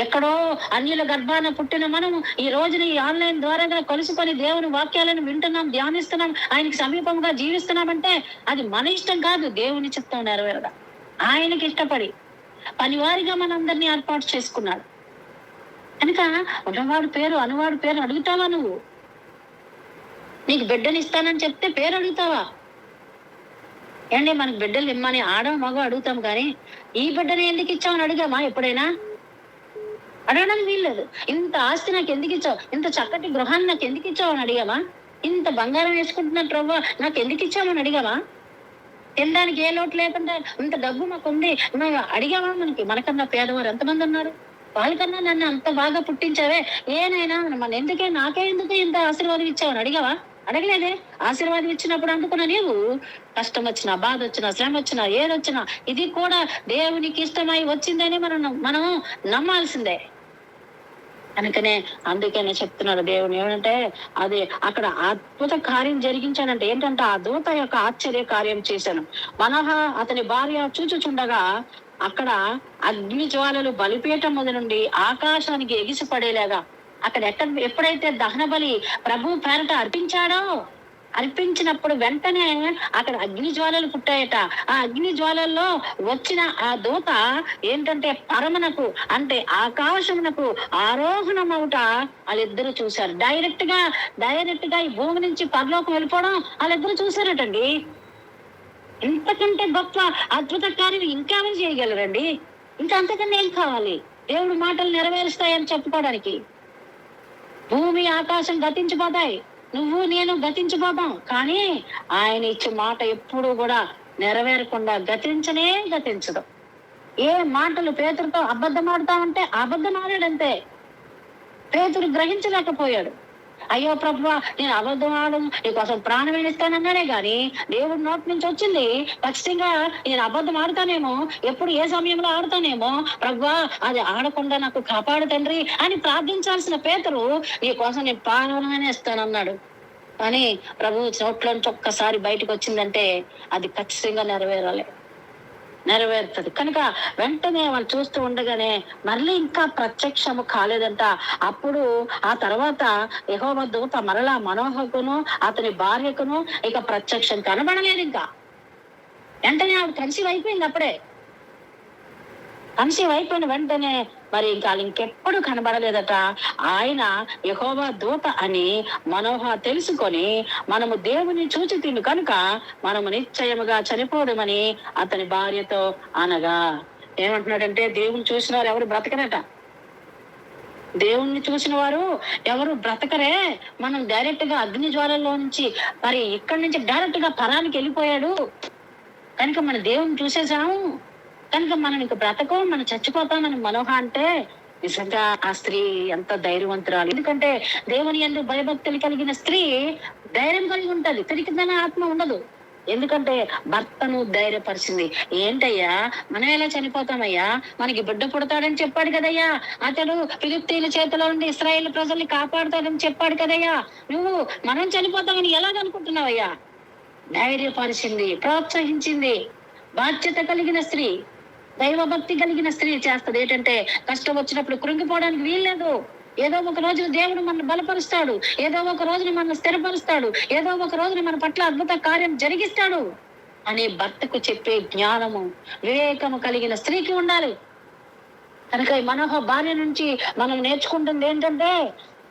ఎక్కడో అన్యుల గర్భాన పుట్టిన మనము ఈ రోజున ఈ ఆన్లైన్ ద్వారా కలుసుకొని దేవుని వాక్యాలను వింటున్నాం, ధ్యానిస్తున్నాం, ఆయనకి సమీపంగా జీవిస్తున్నామంటే అది మన ఇష్టం కాదు, దేవుని చిత్తం నెరవేరగా ఆయనకి ఇష్టపడి పనివారిగా మనందరినీ ఏర్పాటు చేసుకున్నాడు. కనుక ఉన్నవాడు పేరు అనువాడు పేరు అడుగుతావా నువ్వు? నీకు బిడ్డని ఇస్తానని చెప్తే పేరు అడుగుతావా? ఏంటి మనకు బిడ్డలు ఇమ్మని ఆడ మగ అడుగుతాం కానీ ఈ బిడ్డని ఎందుకు ఇచ్చావని అడిగామా ఎప్పుడైనా? అడగడానికి వీల్లేదు. ఇంత ఆస్తి నాకు ఎందుకు ఇచ్చావు, ఇంత చక్కటి గృహాన్ని నాకు ఎందుకు ఇచ్చావు అని అడిగామా? ఇంత బంగారం వేసుకుంటున్న ప్రభు నాకు ఎందుకు ఇచ్చామని అడిగామా? తినడానికి ఏ లోటు లేకుండా ఇంత డబ్బు మాకు ఉంది అడిగావా? మనకన్నా పేదవారు ఎంతమంది ఉన్నారు, వాళ్ళకన్నా నన్ను అంత బాగా పుట్టించావే, ఏనైనా నాకే ఎందుకు ఇంత ఆశీర్వాదం ఇచ్చావని అడిగావా? అడగలేదే. ఆశీర్వాదం ఇచ్చినప్పుడు అందుకున్న నీవు కష్టం వచ్చినా, బాధ వచ్చినా, శ్రమ వచ్చినా, ఏదొచ్చినా ఇది కూడా దేవునికి ఇష్టమై వచ్చిందని మనం నమ్మాల్సిందే. కనుకనే అందుకనే చెప్తున్నాడు దేవుడు ఏమంటే, అది అక్కడ అద్భుత కార్యం జరిగించాడంటే ఏంటంటే ఆ దూత యొక్క ఆశ్చర్య కార్యం చేశాను. మనోహ అతని భార్య చూచుచుండగా అక్కడ అగ్ని జ్వాలలు బలిపీఠం మీద నుండి ఆకాశానికి ఎగిసి పడేలాగా అక్కడ ఎప్పుడైతే దహన బలి ప్రభు పేరట అర్పించినప్పుడు వెంటనే అక్కడ అగ్ని జ్వాలలు పుట్టాయట. ఆ అగ్ని జ్వాలల్లో వచ్చిన ఆ దూత ఏంటంటే పరమునకు అంటే ఆకాశమునకు ఆరోహణమవుట వాళ్ళిద్దరూ చూశారు. డైరెక్ట్ గా ఈ భూమి నుంచి పరలోకం వెళ్ళిపోవడం వాళ్ళిద్దరూ చూశారటండి. ఇంతకంటే గొప్ప అద్భుత కార్యం ఇంకేమని చేయగలరండి? ఇంకా అంతకన్నా ఏం కావాలి? దేవుడు మాటలు నెరవేరుస్తాయని చెప్పుకోవడానికి. భూమి ఆకాశం గతించిపోతాయి, నువ్వు నేను గతించిపోతాం, కానీ ఆయన ఇచ్చే మాట ఎప్పుడు కూడా నెరవేరకుండా గతించదు. ఏ మాటలు పేతురుతో అబద్ధం ఆడతామంటే అబద్ధం ఆడాడంతే. పేతురు గ్రహించలేకపోయాడు. అయ్యో ప్రభువా, నేను అబద్ధం ఆడను, నీకోసం ప్రాణం ఇస్తానన్నాడే గాని దేవుడి నోటి నుంచి వచ్చింది ఖచ్చితంగా నేను అబద్ధం ఆడతానేమో, ఎప్పుడు ఏ సమయంలో ఆడతానేమో, ప్రభువా అది ఆడకుండా నాకు కాపాడు తండ్రి అని ప్రార్థించాల్సిన పేతురు నీకోసం నేను ప్రాణమే ఇస్తానన్నాడు. కానీ ప్రభు చోట్లోంచి ఒక్కసారి బయటకు వచ్చిందంటే అది ఖచ్చితంగా నెరవేరుతుంది. కనుక వెంటనే వాళ్ళు చూస్తూ ఉండగానే మళ్ళీ ఇంకా ప్రత్యక్షము కాలేదంట. అప్పుడు ఆ తర్వాత యెహోవా దూత మరలా మనోహకును అతని భార్యకును ఇక ప్రత్యక్షం కనబడలేదు. ఇంకా వెంటనే ఆవిడ కన్సీవ్ అయిపోయింది. అప్పుడే కన్సీవ్ అయిపోయిన వెంటనే మరి ఇంకా ఇంకెప్పుడు కనబడలేదట. ఆయన యెహోవా దూత అని మనోహ తెలుసుకొని మనము దేవుని చూచి తిను కనుక మనము నిశ్చయముగా చనిపోవడమని అతని భార్యతో అనగా, ఏమంటున్నాడంటే దేవుని చూసిన వారు ఎవరు బ్రతకరట. దేవుణ్ణి చూసిన వారు ఎవరు బ్రతకరే. మనం డైరెక్ట్ గా అగ్ని జ్వాలల్లో నుంచి మరి ఇక్కడి నుంచి డైరెక్ట్ గా పరానికి వెళ్ళిపోయాడు కనుక మన దేవుని చూసేసాము కనుక మనం ఇంక బ్రతకం, మనం చచ్చిపోతామని మనోహ అంటే నిజంగా ఆ స్త్రీ ఎంత ధైర్యవంతురాలు. ఎందుకంటే దేవుని యందు భయభక్తులు కలిగిన స్త్రీ ధైర్యం కలిగి ఉంటది, తిరిగిదనే ఆత్మ ఉండదు. ఎందుకంటే భర్తను ధైర్యపరిచింది. ఏంటయ్యా మనం ఎలా చనిపోతామయ్యా, మనకి బిడ్డ పుడతాడని చెప్పాడు కదయ్యా, అతడు ఫిలిష్తీయుల చేతిలో నుండి ఇశ్రాయేలు ప్రజల్ని కాపాడుతాడని చెప్పాడు కదయ్యా, నువ్వు మనం చనిపోతామని ఎలాగనుకుంటున్నావయ్యా? ధైర్యపరిచింది, ప్రోత్సహించింది. బాధ్యత కలిగిన స్త్రీ, దైవభక్తి కలిగిన స్త్రీ చేస్తుంది. ఏంటంటే కష్టం వచ్చినప్పుడు కృంగిపోవడానికి వీల్లేదు. ఏదో ఒక రోజున దేవుడు మన బలపరుస్తాడు, ఏదో ఒక రోజున మన స్థిరపరుస్తాడు, ఏదో ఒక రోజున మన పట్ల అద్భుత కార్యం జరిగిస్తాడు అని భర్తకు చెప్పే జ్ఞానము, వివేకము కలిగిన స్త్రీకి ఉండాలి. కనుక ఈ మనోహ భార్య నుంచి మనం నేర్చుకుంటుంది ఏంటంటే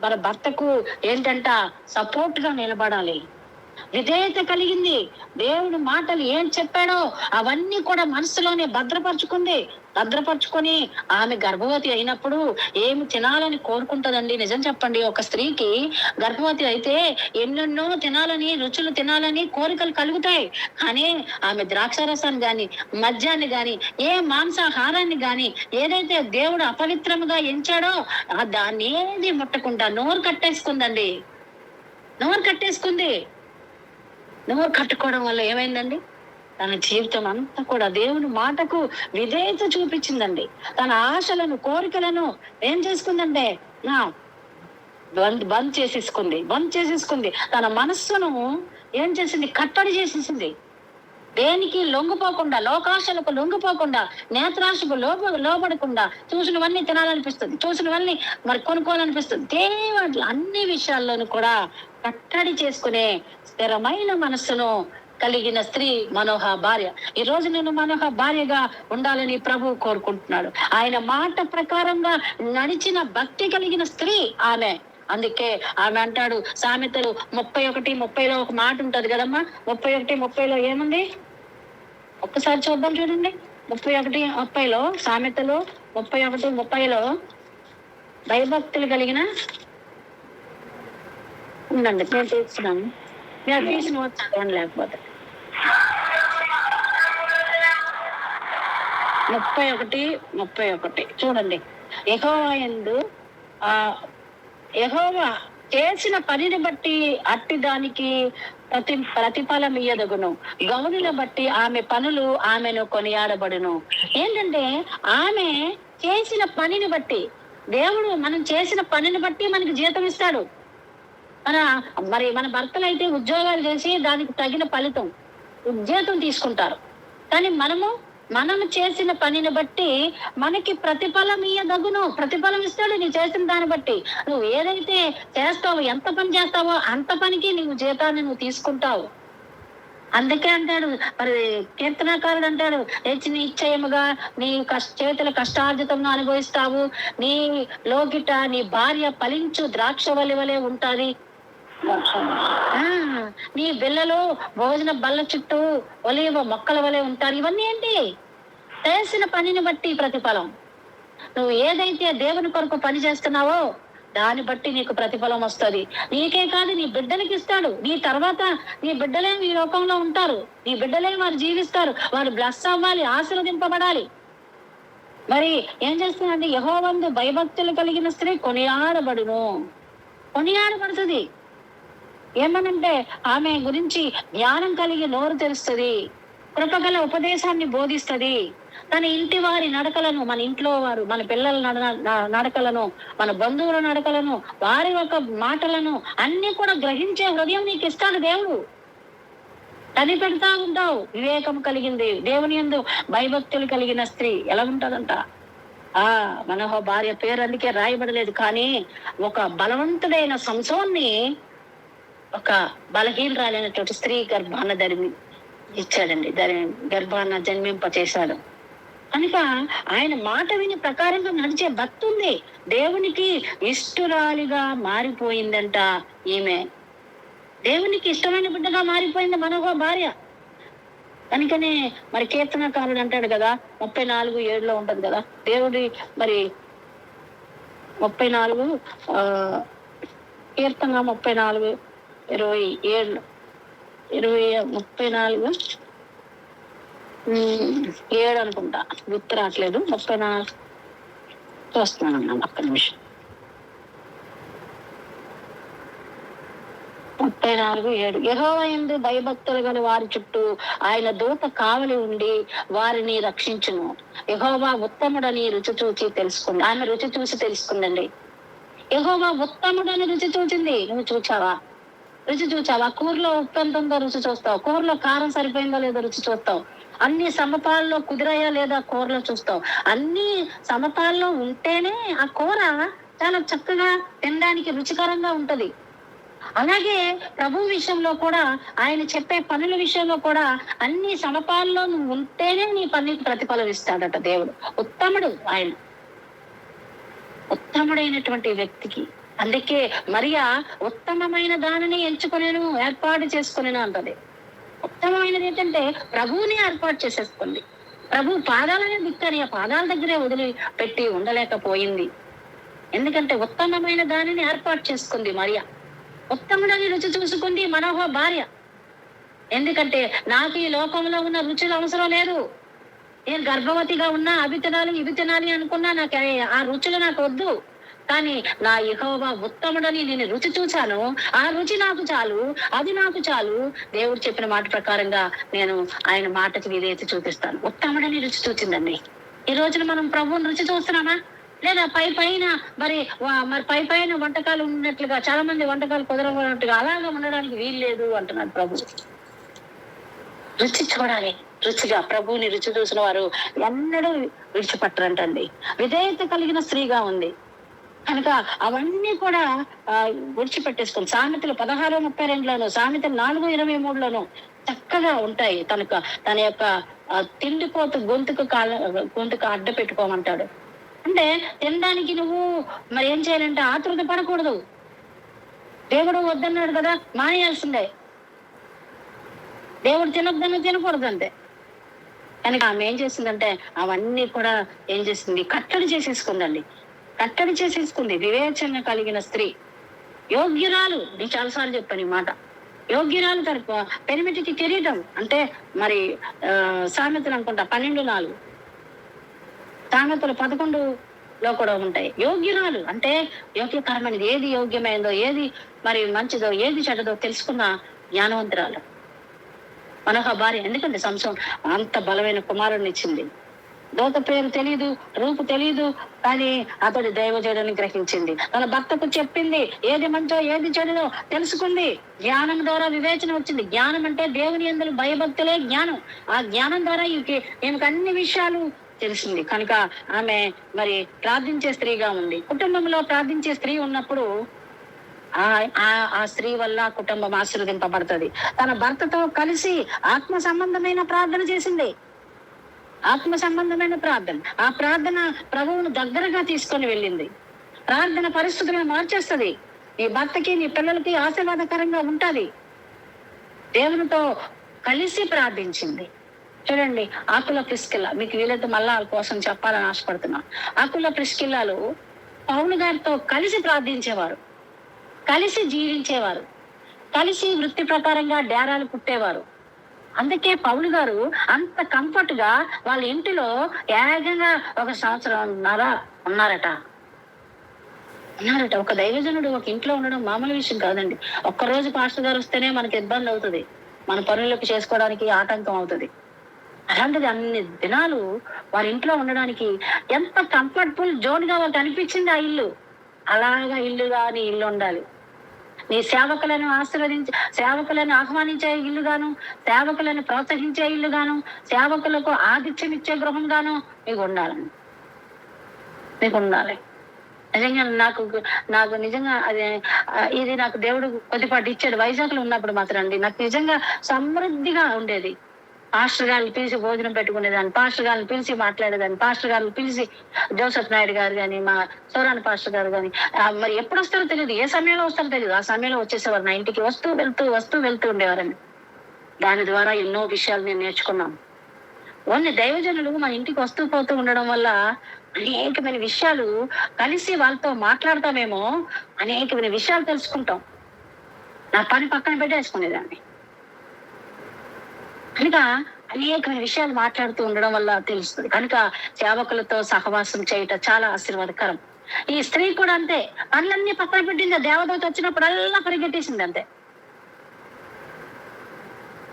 మన భర్తకు ఏంటంట సపోర్ట్ గా నిలబడాలి. విధేయత కలిగింది. దేవుడు మాటలు ఏం చెప్పాడో అవన్నీ కూడా మనసులోనే భద్రపరుచుకొని ఆమె గర్భవతి అయినప్పుడు ఏమి తినాలని కోరుకుంటదండి? నిజం చెప్పండి, ఒక స్త్రీకి గర్భవతి అయితే ఎన్నెన్నో తినాలని, రుచులు తినాలని కోరికలు కలుగుతాయి. కానీ ఆమె ద్రాక్షారసాన్ని గాని, మద్యాన్ని గాని, ఏ మాంసాహారాన్ని గాని ఏదైతే దేవుడు అపవిత్రముగా ఎంచాడో దాన్ని ఏది ముట్టకుండా నోరు కట్టేసుకుంది. నోరు కట్టుకోవడం వల్ల ఏమైందండి? తన జీవితం అంతా కూడా దేవుని మాటకు విధేయత చూపించిందండి. తన ఆశలను, కోరికలను ఏం చేసుకుందంటే బంద్ చేసేసుకుంది. తన మనస్సును ఏం చేసింది? కట్టడి చేసేసింది. దేనికి లొంగిపోకుండా, లోకాశలకు లొంగిపోకుండా, నేత్రాశకు లోబడకుండా, చూసినవన్నీ తినాలనిపిస్తుంది, చూసినవన్నీ మరి కొనుక్కోవాలనిపిస్తుంది. దేవుడు అన్ని విషయాల్లోనూ కూడా కట్టడి చేసుకునే స్థిరమైన మనస్సును కలిగిన స్త్రీ మనోహ భార్య. ఈ రోజు నేను మనోహ భార్యగా ఉండాలని ప్రభు కోరుకుంటున్నాడు. ఆయన మాట ప్రకారంగా నడిచిన భక్తి కలిగిన స్త్రీ ఆమె. అందుకే ఆమె అంటాడు సామెతలు 31:30 ఒక మాట ఉంటది కదమ్మా. 31:30 ఏముంది? ఒక్కసారి చూద్దాం, చూడండి. 31:30 సామెతలు 31:30 భయభక్తులు కలిగిన ఉండండి, నేను తీస్తున్నాను, నేను తీసిన చదవండి లేకపోతే. 31:31 చూడండి. యెహోవా చేసిన పనిని బట్టి అట్టి దానికి ప్రతిఫలం ఇయ్యదగును. గౌనుల బట్టి ఆమె పనులు ఆమెను కొనియాడబడును. ఏంటంటే ఆమె చేసిన పనిని బట్టి, దేవుడు మనం చేసిన పనిని బట్టి మనకి జీతం ఇస్తాడు. మన మన భర్తలు అయితే ఉద్యోగాలు చేసి దానికి తగిన ఫలితం జీతం తీసుకుంటారు. కానీ మనము చేసిన పనిని బట్టి మనకి ప్రతిఫలం ఇయ్యదగును. ప్రతిఫలం ఇస్తాడు నీ చేసిన దాన్ని బట్టి. నువ్వు ఏదైతే చేస్తావో, ఎంత పని చేస్తావో అంత పనికి నీవు జీతాన్ని నువ్వు తీసుకుంటావు. అందుకే అంటాడు మరి కీర్తనకారుడు అంటాడు, నిశ్చయముగా నీ చేతుల కష్టార్జితంగా అనుభవిస్తావు. నీ లోకిట నీ భార్య ఫలించు ద్రాక్షవల్లి వలె ఉంటాది. నీ బిళ్ళలు భోజన బల్ల చుట్టూ ఒలివ మొక్కల వలె ఉంటారు. ఇవన్నీ ఏంటి? చేసిన పనిని బట్టి ప్రతిఫలం. నువ్వు ఏదైతే దేవుని కొరకు పని చేస్తున్నావో దాన్ని బట్టి నీకు ప్రతిఫలం వస్తుంది. నీకే కాదు, నీ బిడ్డలకి ఇస్తాడు. నీ తర్వాత నీ బిడ్డలే ఈ లోకంలో ఉంటారు. నీ బిడ్డలే వారు జీవిస్తారు. వారు బ్లెస్ అవ్వాలి, ఆశీర్వదింపబడాలి. మరి ఏం చేస్తుందంటే యెహోవాయందు భయభక్తులు కలిగిన స్త్రీ కొనియాడబడును. కొనియాడబడుతుంది. ఏమనంటే ఆమె గురించి జ్ఞానం కలిగి నోరు తెలుస్తుంది, కృపగల ఉపదేశాన్ని బోధిస్తుంది. తన ఇంటి వారి నడకలను, మన ఇంట్లో వారు, మన పిల్లల నడకలను, మన బంధువుల నడకలను, వారి యొక్క మాటలను అన్ని కూడా గ్రహించే హృదయం నీకు ఇస్తాడు దేవుడు. కనిపెడతా ఉంటావు. వివేకం కలిగింది, దేవుని యందు భయభక్తులు కలిగిన స్త్రీ ఎలా ఉంటదంట. మనోహ భార్య పేరు అందుకే రాయబడలేదు. కానీ ఒక బలవంతుడైన సంసోన్ని ఒక బలహీనరాలైనటువంటి స్త్రీ గర్భాన ఇచ్చాడండి. గర్భాన జన్మింప చేశాడు. కనుక ఆయన మాట విని ప్రకారంగా నడిచే భక్తి ఉంది. దేవునికి ఇష్టురాలిగా మారిపోయిందంట ఈమె. దేవునికి ఇష్టమైన బిడ్డగా మారిపోయింది మనోహ భార్య. కనుకనే మరి కీర్తనకారుడు అంటాడు కదా, 34:7 ఉంటది కదా, దేవుడి మరి 34 కీర్తన 34:27 34:7 అనుకుంటా, గుర్తు రావట్లేదు. 34 చూస్తున్నాను అన్న, ఒక్క నిమిషం. 34:7 యెహోవాయందు భయభక్తులు గల వారి చుట్టూ ఆయన దూత కావలి ఉండి వారిని రక్షించును. యెహోవా ఉత్తముడని రుచి చూచి తెలుసుకుంది. ఆమె రుచి చూసి తెలుసుకుందండి. యెహోవా ఉత్తముడని రుచి చూచింది. నువ్వు చూచావా? రుచి చూచావా? కూరలో ఉప్పు ఎంత ఉందో రుచి చూస్తావు. కూరలో కారం సరిపోయిందో లేదో రుచి చూస్తావు. అన్ని సమపాల్లో కుదిరాయా లేదా కూరలో చూస్తావు. అన్ని సమపాల్లో ఉంటేనే ఆ కూర చాలా చక్కగా తినడానికి రుచికరంగా ఉంటది. అలాగే ప్రభు విషయంలో కూడా, ఆయన చెప్పే పనుల విషయంలో కూడా అన్ని సమపాల్లో నువ్వు ఉంటేనే నీ పనికి ప్రతిఫలం ఇస్తాడట దేవుడు. ఉత్తముడు ఆయన, ఉత్తముడైనటువంటి వ్యక్తికి. అందుకే మరియా ఉత్తమమైన దానిని ఎంచుకునేను, ఏర్పాటు చేసుకునేను అంటది. ఉత్తమమైనది ఏంటంటే ప్రభువుని ఏర్పాటు చేసేసుకుంది. ప్రభు పాదాలనే దిక్కని ఆ పాదాల దగ్గరే వదిలి పెట్టి ఉండలేకపోయింది. ఎందుకంటే ఉత్తమమైన దానిని ఏర్పాటు చేసుకుంది మరియా. ఉత్తముడని రుచి చూసుకుంది మనోహ భార్య. ఎందుకంటే నాకు ఈ లోకంలో ఉన్న రుచులు అవసరం లేదు. నేను గర్భవతిగా ఉన్నా అవి తినాలి ఇవి తినాలి అనుకున్నా నాకు ఆ రుచులు నాకు వద్దు. కానీ నా యెహోవా ఉత్తముడని నేను రుచి చూశాను. ఆ రుచి నాకు చాలు, అది నాకు చాలు. దేవుడు చెప్పిన మాట ప్రకారంగా నేను ఆయన మాటకి విధేయత చూపిస్తాను. ఉత్తముడని రుచి చూచిందండి. ఈ రోజున మనం ప్రభువుని రుచి చూస్తున్నామా? లేదా పైన మరి పైన వంటకాలు ఉన్నట్లుగా, చాలా మంది వంటకాలు కుదరనట్టుగా అలాగా ఉండడానికి వీలు లేదు అంటున్నాడు ప్రభు. రుచి చూడాలి. రుచిగా ప్రభువుని రుచి చూసిన వారు ఎన్నడూ విడిచిపట్టరంటండి. విధేయత కలిగిన స్త్రీగా ఉంది కనుక అవన్నీ కూడా విడిచిపెట్టేసుకుంది. సామెతలు 16:32 సామెతలు 4:23 చక్కగా ఉంటాయి. తన యొక్క తిండిపోతు గొంతుకు అడ్డ పెట్టుకోమంటాడు. అంటే తినడానికి నువ్వు మరి ఏం చేయాలంటే ఆతృత పడకూడదు. దేవుడు వద్దన్నాడు కదా, మానేయాల్సిందే. దేవుడు తినొద్దని తినకూడదు అంతే. కనుక ఆమె ఏం చేసిందంటే అవన్నీ కూడా ఏం చేసింది, కట్టడి చేసేసుకుందండి. కట్టడి చేసేసుకుంది. వివేచన కలిగిన స్త్రీ, యోగ్యురాలు. నేను చాలాసార్లు చెప్పాను ఈ మాట. యోగ్యురాలు తరపు పెనిమిటికి కిరీటం అంటే మరి సామెతలు అనుకుంటా 12:4, సామెతలు 11 లో కూడా ఉంటాయి. యోగ్యురాలు అంటే యోగ్యకరమైనది ఏది యోగ్యమైనదో, ఏది మరి మంచిదో, ఏది చెడ్డదో తెలుసుకున్న జ్ఞానవంతురాలు మనోహ భార్య. ఎందుకంటే సంసోన్ అంత బలమైన కుమారుడిని ఇచ్చింది. దోత పేరు తెలీదు, రూపు తెలీదు, కానీ అతడు దైవజనుడిని గ్రహించింది. తన భర్తకు చెప్పింది, ఏది మంచో ఏది చెడుదో తెలుసుకుంది. జ్ఞానం ద్వారా వివేచన వచ్చింది. జ్ఞానం అంటే దేవుని యందు భయభక్తులే జ్ఞానం. ఆ జ్ఞానం ద్వారా ఈమెకు అన్ని విషయాలు తెలిసింది. కనుక ఆమె మరి ప్రార్థించే స్త్రీగా ఉంది. కుటుంబంలో ప్రార్థించే స్త్రీ ఉన్నప్పుడు ఆ స్త్రీ వల్ల కుటుంబం ఆశీర్వదింపబడుతుంది. తన భర్తతో కలిసి ఆత్మ సంబంధమైన ప్రార్థన చేసింది. ఆత్మ సంబంధమైన ప్రార్థన. ఆ ప్రార్థన ప్రభువును దగ్గరగా తీసుకొని వెళ్ళింది. ప్రార్థన పరిస్థితులను మార్చేస్తుంది. నీ భర్తకి నీ పిల్లలకి ఆశీర్వాదకరంగా ఉంటది. దేవునితో కలిసి ప్రార్థించింది. చూడండి, ఆకుల ప్రిస్కిల్లా, మీకు వీలైతే మళ్ళా వాళ్ళ కోసం చెప్పాలని ఆశపడుతున్నా. ఆకుల ప్రిస్కిల్లాలు పౌలు గారితో కలిసి ప్రార్థించేవారు, కలిసి జీవించేవారు, కలిసి వృత్తి ప్రకారంగా డేరాలు పుట్టేవారు. అందుకే పౌలు గారు అంత కంఫర్ట్ గా వాళ్ళ ఇంటిలో ఏకంగా 1 సంవత్సరంన్నర ఉన్నారట. ఒక దైవజనుడు ఒక ఇంట్లో ఉండడం మామూలు విషయం కాదండి. ఒక్కరోజు పాస్టర్ గారు వస్తేనే మనకి ఇబ్బంది అవుతుంది, మన పనులకు చేసుకోవడానికి ఆటంకం అవుతుంది. అలాంటిది అన్ని దినాలు వారి ఇంట్లో ఉండడానికి ఎంత కంఫర్టబుల్ జోన్ గా వాళ్ళకి అనిపించింది ఆ ఇల్లు. అలాగా ఇల్లుగాని ఇల్లు ఉండాలి. నీ సేవకులను సేవకులను ఆహ్వానించే ఇల్లుగాను, సేవకులను ప్రోత్సహించే ఇల్లుగాను, సేవకులకు ఆతిథ్యం ఇచ్చే గృహంగాను మీకు ఉండాలి. నిజంగా నాకు నిజంగా ఇది నాకు దేవుడు కొద్దిపాటు ఇచ్చాడు. వైజాగ్ లో ఉన్నప్పుడు మాత్రం అండి నాకు నిజంగా సమృద్ధిగా ఉండేది. పాస్టర్ గారిని పిలిచి భోజనం పెట్టుకునేదాన్ని, పాస్టర్ గారిని పిలిచి మాట్లాడేదాన్ని, పాస్టర్ గారిని పిలిచి జోసెఫ్ నాయుడు గారు కానీ, మా సోరాని పాస్టర్ గారు కానీ, మరి ఎప్పుడు వస్తారో తెలియదు, ఏ సమయంలో వస్తారో తెలియదు. ఆ సమయంలో వచ్చేసేవారు నా ఇంటికి. వస్తూ వెళ్తూ ఉండేవారని. దాని ద్వారా ఎన్నో విషయాలు నేను నేర్చుకున్నాను. ఓన్లీ దైవజనులు మన ఇంటికి వస్తూ పోతూ ఉండడం వల్ల అనేకమైన విషయాలు కలిసి వాళ్ళతో మాట్లాడతామేమో, అనేకమైన విషయాలు తెలుసుకుంటాం. నా పని పక్కన పెట్టేసుకునేదాన్ని. కనుక అనేకమైన విషయాలు మాట్లాడుతూ ఉండడం వల్ల తెలుస్తుంది. కనుక సేవకులతో సహవాసం చేయటం చాలా ఆశీర్వాదకరం. ఈ స్త్రీ కూడా అంతే, పనులన్నీ పక్కన పెట్టింది. దేవదూత వచ్చినప్పుడల్లా పరిగెట్టేసింది అంతే.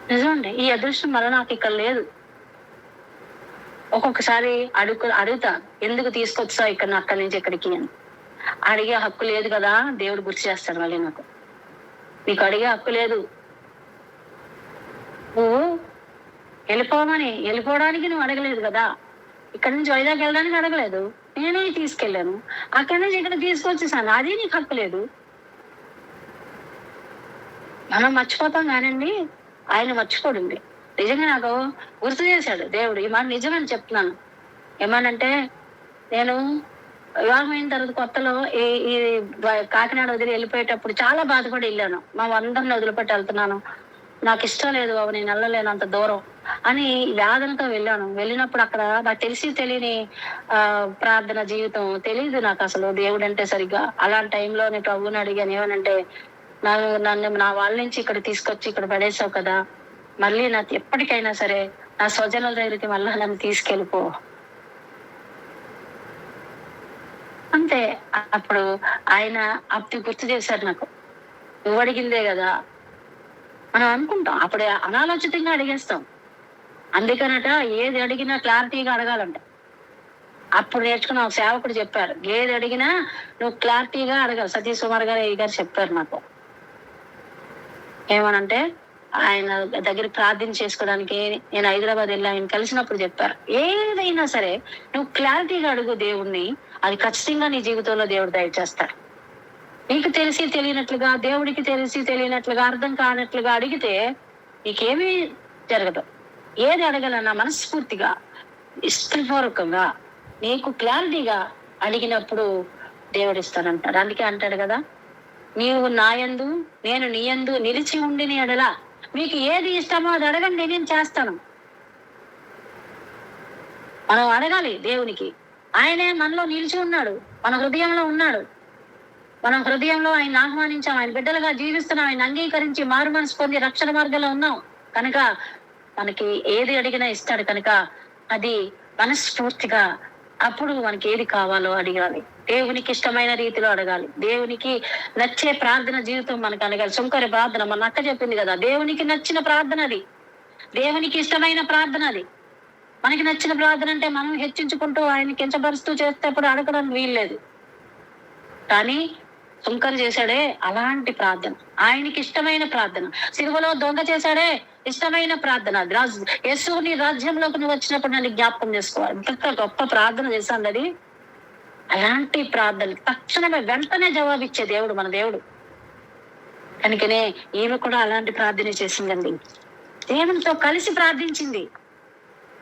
నిజమండి, ఈ అదృష్టం మళ్ళీ నాకు ఇక్కడ లేదు. ఒక్కొక్కసారి అడుగుతా, ఎందుకు తీసుకొచ్చా ఇక్కడ అక్కడి నుంచి ఇక్కడికి అని. అడిగే హక్కు లేదు కదా, దేవుడు గుర్తు చేస్తాడు మళ్ళీ నాకు. నీకు అడిగే హక్కు లేదు. నువ్వు వెళ్ళిపోవడానికి నువ్వు అడగలేదు కదా. ఇక్కడి నుంచి వైజాగ్ వెళ్ళడానికి అడగలేదు, నేనే తీసుకెళ్ళాను. అక్కడి నుంచి ఇక్కడ తీసుకొచ్చేసాను, అది నీకు హక్కు లేదు. మనం మర్చిపోతాం కానండి, ఆయన మర్చిపోడండి. నిజంగా నాకు గుర్తు చేశాడు దేవుడు. ఈ మాట నిజమని చెప్తున్నాను. ఏమనంటే, నేను వివాహం అయిన తర్వాత కొత్తలో ఈ కాకినాడ వదిలి వెళ్ళిపోయేటప్పుడు చాలా బాధపడి వెళ్ళాను. మా అందరిని వదిలిపెట్టి వెళ్తున్నాను, నాకు ఇష్టం లేదు బాబు, నేను వెళ్ళలేను అంత దూరం అని వేదనతో వెళ్ళాను. వెళ్ళినప్పుడు అక్కడ నాకు తెలియని ప్రార్థన జీవితం తెలియదు నాకు అసలు, దేవుడు అంటే సరిగ్గా. అలాంటి టైంలో నేను ప్రభువుని అడిగాను, ఏమనంటే, నన్ను నా వాళ్ళ నుంచి ఇక్కడ తీసుకొచ్చి ఇక్కడ పడేసావు కదా, మళ్ళీ నాకు ఎప్పటికైనా సరే నా స్వజనుల దగ్గరికి మళ్ళీ నన్ను తీసుకెళ్ళిపో అంతే. అప్పుడు ఆయన అప్పుడు గుర్తు చేశారు నాకు, నువ్వు అడిగిందే కదా. మనం అనుకుంటాం, అప్పుడే అనాలోచితంగా అడిగేస్తాం. అందుకనట ఏది అడిగినా క్లారిటీగా అడగాలంట. అప్పుడు నేర్చుకున్న ఒక సేవకుడు చెప్పారు, ఏది అడిగినా నువ్వు క్లారిటీగా అడగాలి. సతీష్ కుమార్ గారు చెప్పారు నాకు. ఏమనంటే, ఆయన దగ్గర ప్రార్థన చేసుకోవడానికి నేను హైదరాబాద్ వెళ్ళి ఆయన కలిసినప్పుడు చెప్పారు, ఏదైనా సరే నువ్వు క్లారిటీగా అడుగు దేవుణ్ణి, అది ఖచ్చితంగా నీ జీవితంలో దేవుడు దయచేస్తాడు. నీకు తెలిసి తెలియనట్లుగా, దేవుడికి తెలిసి తెలియనట్లుగా, అర్థం కానట్లుగా అడిగితే నీకేమీ జరగదు. ఏది అడగాలన్నా మనస్ఫూర్తిగా, ఇష్టపూర్వకంగా, నీకు క్లారిటీగా అడిగినప్పుడు దేవుడు ఇస్తానంటాడు. అందుకే అంటాడు కదా, నీవు నాయందు నేను నీయందు నిలిచి ఉండి నీ ఎడల మీకు ఏది ఇష్టమో అది అడగండి, నేను చేస్తాను. మనం అడగాలి దేవునికి. ఆయనే మనలో నిలిచి ఉన్నాడు, మన హృదయంలో ఉన్నాడు. మనం హృదయంలో ఆయన ఆహ్వానించాం, ఆయన బిడ్డలుగా జీవిస్తున్నాం, ఆయన అంగీకరించి మారు మనసు పొంది రక్షణ మార్గంలో ఉన్నాం. కనుక మనకి ఏది అడిగినా ఇస్తాడు. కనుక అది మనస్ఫూర్తిగా అప్పుడు మనకి ఏది కావాలో అడగాలి. దేవునికి ఇష్టమైన రీతిలో అడగాలి. దేవునికి నచ్చే ప్రార్థన జీవితం మనకు అడగాలి. సుంకరి ప్రార్థన మన అక్క చెప్పింది కదా, దేవునికి నచ్చిన ప్రార్థన అది. దేవునికి ఇష్టమైన ప్రార్థన అది. మనకి నచ్చిన ప్రార్థన అంటే మనం హెచ్చించుకుంటూ ఆయన కించపరుస్తూ చేస్తే అప్పుడు అడగడానికి వీల్లేదు. కానీ సుంకరు చేశాడే అలాంటి ప్రార్థన, ఆయనకి ఇష్టమైన ప్రార్థన. సిలువలో దొంగ చేశాడే ఇష్టమైన ప్రార్థన. యేసుని రాజ్యంలోకి నువ్వు వచ్చినప్పుడు నన్ను జ్ఞాపకం చేసుకోవాలి. ఎంత గొప్ప ప్రార్థన చేశాను అది. అలాంటి ప్రార్థన తక్షణమే వెంటనే జవాబిచ్చే దేవుడు మన దేవుడు. కనుకనే ఈమె కూడా అలాంటి ప్రార్థన చేసిందండి. దేవునితో కలిసి ప్రార్థించింది.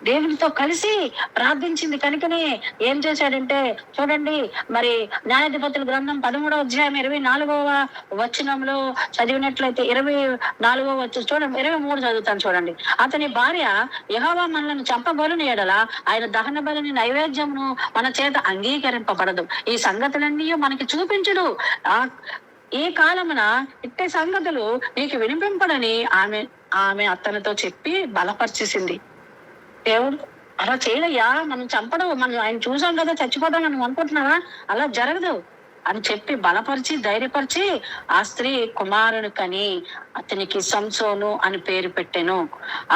దేవునితో కలిసి ప్రార్థించింది. కనుకనే ఏం చేశాడంటే చూడండి, మరి న్యాయాధిపతుల గ్రంథం 13వ అధ్యాయం 24వ వచనంలో చదివినట్లయితే 24వ వచనం చూడండి, 23 చదువుతాను చూడండి. అతని భార్య, యెహోవా మనలను చంపగోలని ఎడల ఆయన దహన బలిని నైవేద్యమును మన చేత అంగీకరింపబడదు. ఈ సంగతులన్నీ మనకి చూపించుడు. ఈ కాలమున ఇట్టే సంగతులు నీకు వినిపింపడని ఆమె అతనితో చెప్పి బలపరిచేసింది. దేవుడు అలా చేయలయ్యా, మనం చంపడం, మనం ఆయన చూసాం కదా చచ్చిపోతాం అని అనుకుంటున్నావా, అలా జరగదు అని చెప్పి బలపరిచి ధైర్యపరిచి ఆ స్త్రీ కుమారుని కని అతనికి సంసోను అని పేరు పెట్టెను.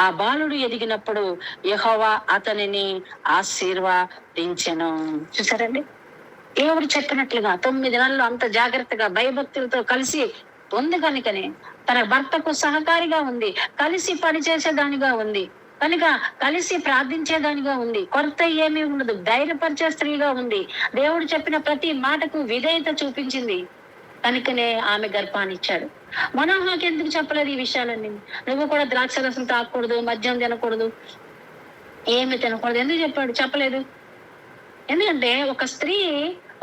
ఆ బాలుడు ఎదిగినప్పుడు యెహోవా అతనిని ఆశీర్వదించెను. చూసారండి, దేవుడు చెప్పినట్లుగా 9 నెలలు అంత జాగ్రత్తగా భయభక్తులతో కలిసి ఉంది. కనుకనే తన భర్తకు సహకారిగా ఉంది, కలిసి పనిచేసేదానిగా ఉంది, కనుక కలిసి ప్రార్థించేదానిగా ఉంది, కొరత ఏమీ ఉండదు, ధైర్యపరిచే స్త్రీగా ఉంది, దేవుడు చెప్పిన ప్రతి మాటకు విధేయత చూపించింది. కనుకనే ఆమె గర్భాన్నిచ్చాడు. మనోహకి ఎందుకు చెప్పలేదు ఈ విషయాలన్నీ? నువ్వు కూడా ద్రాక్షరసం తాగకూడదు, మద్యం తినకూడదు, ఏమి తినకూడదు, ఎందుకు చెప్పలేదు? ఎందుకంటే ఒక స్త్రీ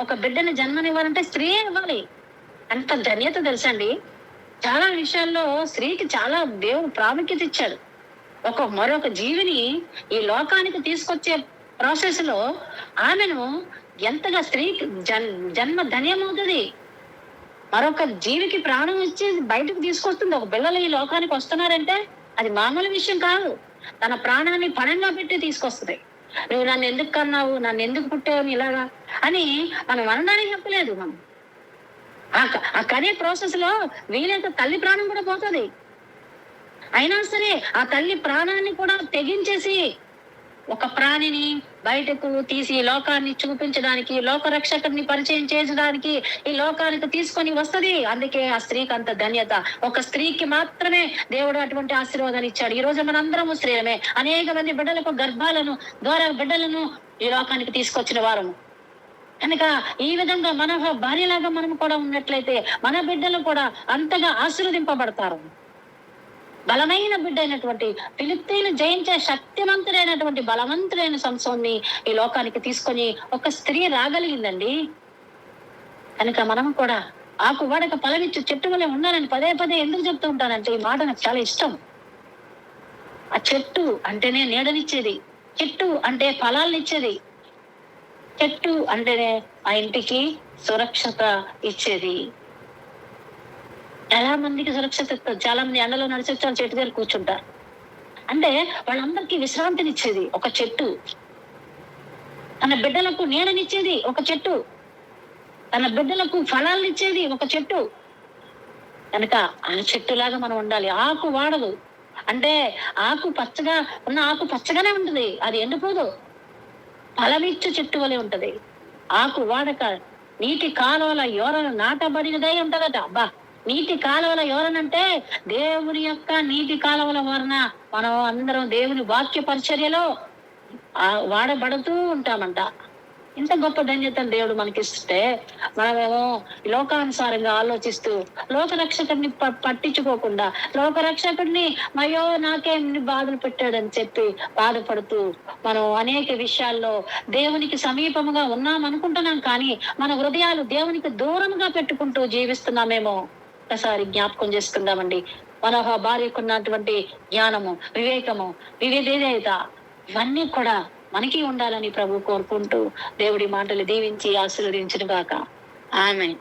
ఒక బిడ్డని జన్మనివ్వాలంటే స్త్రీయే ఇవ్వాలి. అంత ధన్యత తెలుసండి. చాలా విషయాల్లో స్త్రీకి చాలా దేవుడు ప్రాముఖ్యత ఇచ్చాడు. మరొక జీవిని ఈ లోకానికి తీసుకొచ్చే ప్రాసెస్ లో ఆమెను ఎంతగా స్త్రీకి జన్మ ధన్యమవుతుంది. మరొక జీవికి ప్రాణం ఇచ్చి బయటకు తీసుకొస్తుంది. ఒక పిల్లలు ఈ లోకానికి వస్తున్నారంటే అది మామూలు విషయం కాదు. తన ప్రాణాన్ని పణంగా పెట్టి తీసుకొస్తుంది. నువ్వు నన్ను ఎందుకు కన్నావు, నన్ను ఎందుకు పుట్టావు ఇలాగా అని మనం అనడానికి చెప్పలేదు. మనం ఆ కనే ప్రాసెస్ లో వీలైతే తల్లి ప్రాణం కూడా పోతుంది. అయినా సరే ఆ తల్లి ప్రాణాన్ని కూడా తెగించేసి ఒక ప్రాణిని బయటకు తీసి లోకాన్ని చూపించడానికి, లోకరక్షకుడిని పరిచయం చేయడానికి ఈ లోకానికి తీసుకొని వస్తది. అందుకే ఆ స్త్రీకి అంత ధన్యత. ఒక స్త్రీకి మాత్రమే దేవుడు అటువంటి ఆశీర్వాదాన్ని ఇచ్చాడు. ఈ రోజు మనందరము స్త్రీలమే. అనేక మంది బిడ్డలకు గర్భాలను ద్వారా బిడ్డలను ఈ లోకానికి తీసుకొచ్చిన వారము. కనుక ఈ విధంగా మన భార్యలాగా మనం కూడా ఉన్నట్లయితే మన బిడ్డలు కూడా అంతగా ఆశీర్వదింపబడతారు. బలమైన బిడ్డ అయినటువంటి ఫిలిష్తీయులను జయించే శక్తివంతుడైనటువంటి బలవంతుడైన సంసోన్ని ఈ లోకానికి తీసుకొని ఒక స్త్రీ రాగలిగిందండి. కనుక మనం కూడా ఆకు వాడక ఫలమిచ్చు చెట్టు వలె ఉండాలని పదే పదే ఎందుకు చెప్తూ ఉంటానంటే ఈ మాట నాకు చాలా ఇష్టం. ఆ చెట్టు అంటేనే నీడనిచ్చేది, చెట్టు అంటే ఫలాలనిచ్చేది, చెట్టు అంటేనే ఆ ఇంటికి సురక్షత ఇచ్చేది. చాలా మందికి సురక్షత ఇస్తారు. చాలా మంది ఎండలో నడిచి చెట్టు దగ్గర కూర్చుంటారు. అంటే వాళ్ళందరికీ విశ్రాంతినిచ్చేది ఒక చెట్టు. తన బిడ్డలకు నీడనిచ్చేది ఒక చెట్టు. తన బిడ్డలకు ఫలాలనిచ్చేది ఒక చెట్టు. కనుక ఆ చెట్టులాగా మనం ఉండాలి. ఆకు వాడదు అంటే ఆకు పచ్చగా ఉన్న ఆకు పచ్చగానే ఉంటుంది, అది ఎండిపోదు. ఫలమిచ్చు చెట్టు వలె ఉంటది. ఆకు వాడక నీటి కాలువల యోరన నాటబడినదై ఉంటదట. అబ్బా, నీటి కాలువల యోరనంటే దేవుని యొక్క నీటి కాలువల వలన మనం అందరం దేవుని వాక్య పరిచర్యలో వాడబడుతూ ఉంటామంట. ఇంత గొప్ప ధన్యతను దేవుడు మనకిస్తే మనమేమో లోకానుసారంగా ఆలోచిస్తూ లోకరక్షకుడిని పట్టించుకోకుండా లోకరక్షకుడిని అయ్యో నాకేం బాధలు పెట్టాడని చెప్పి బాధపడుతూ మనం అనేక విషయాల్లో దేవునికి సమీపముగా ఉన్నాం అనుకుంటున్నాం, కానీ మన హృదయాలు దేవునికి దూరంగా పెట్టుకుంటూ జీవిస్తున్నామేమో ఒకసారి జ్ఞాపకం చేసుకుందామండి. మన భార్యకున్నటువంటి జ్ఞానము, వివేకము, వివిధేయత ఇవన్నీ కూడా మనకి ఉండాలని ప్రభు కోరుకుంటూ దేవుడి మాటలు దీవించి ఆశీర్వదించును గాక. ఆమేన్.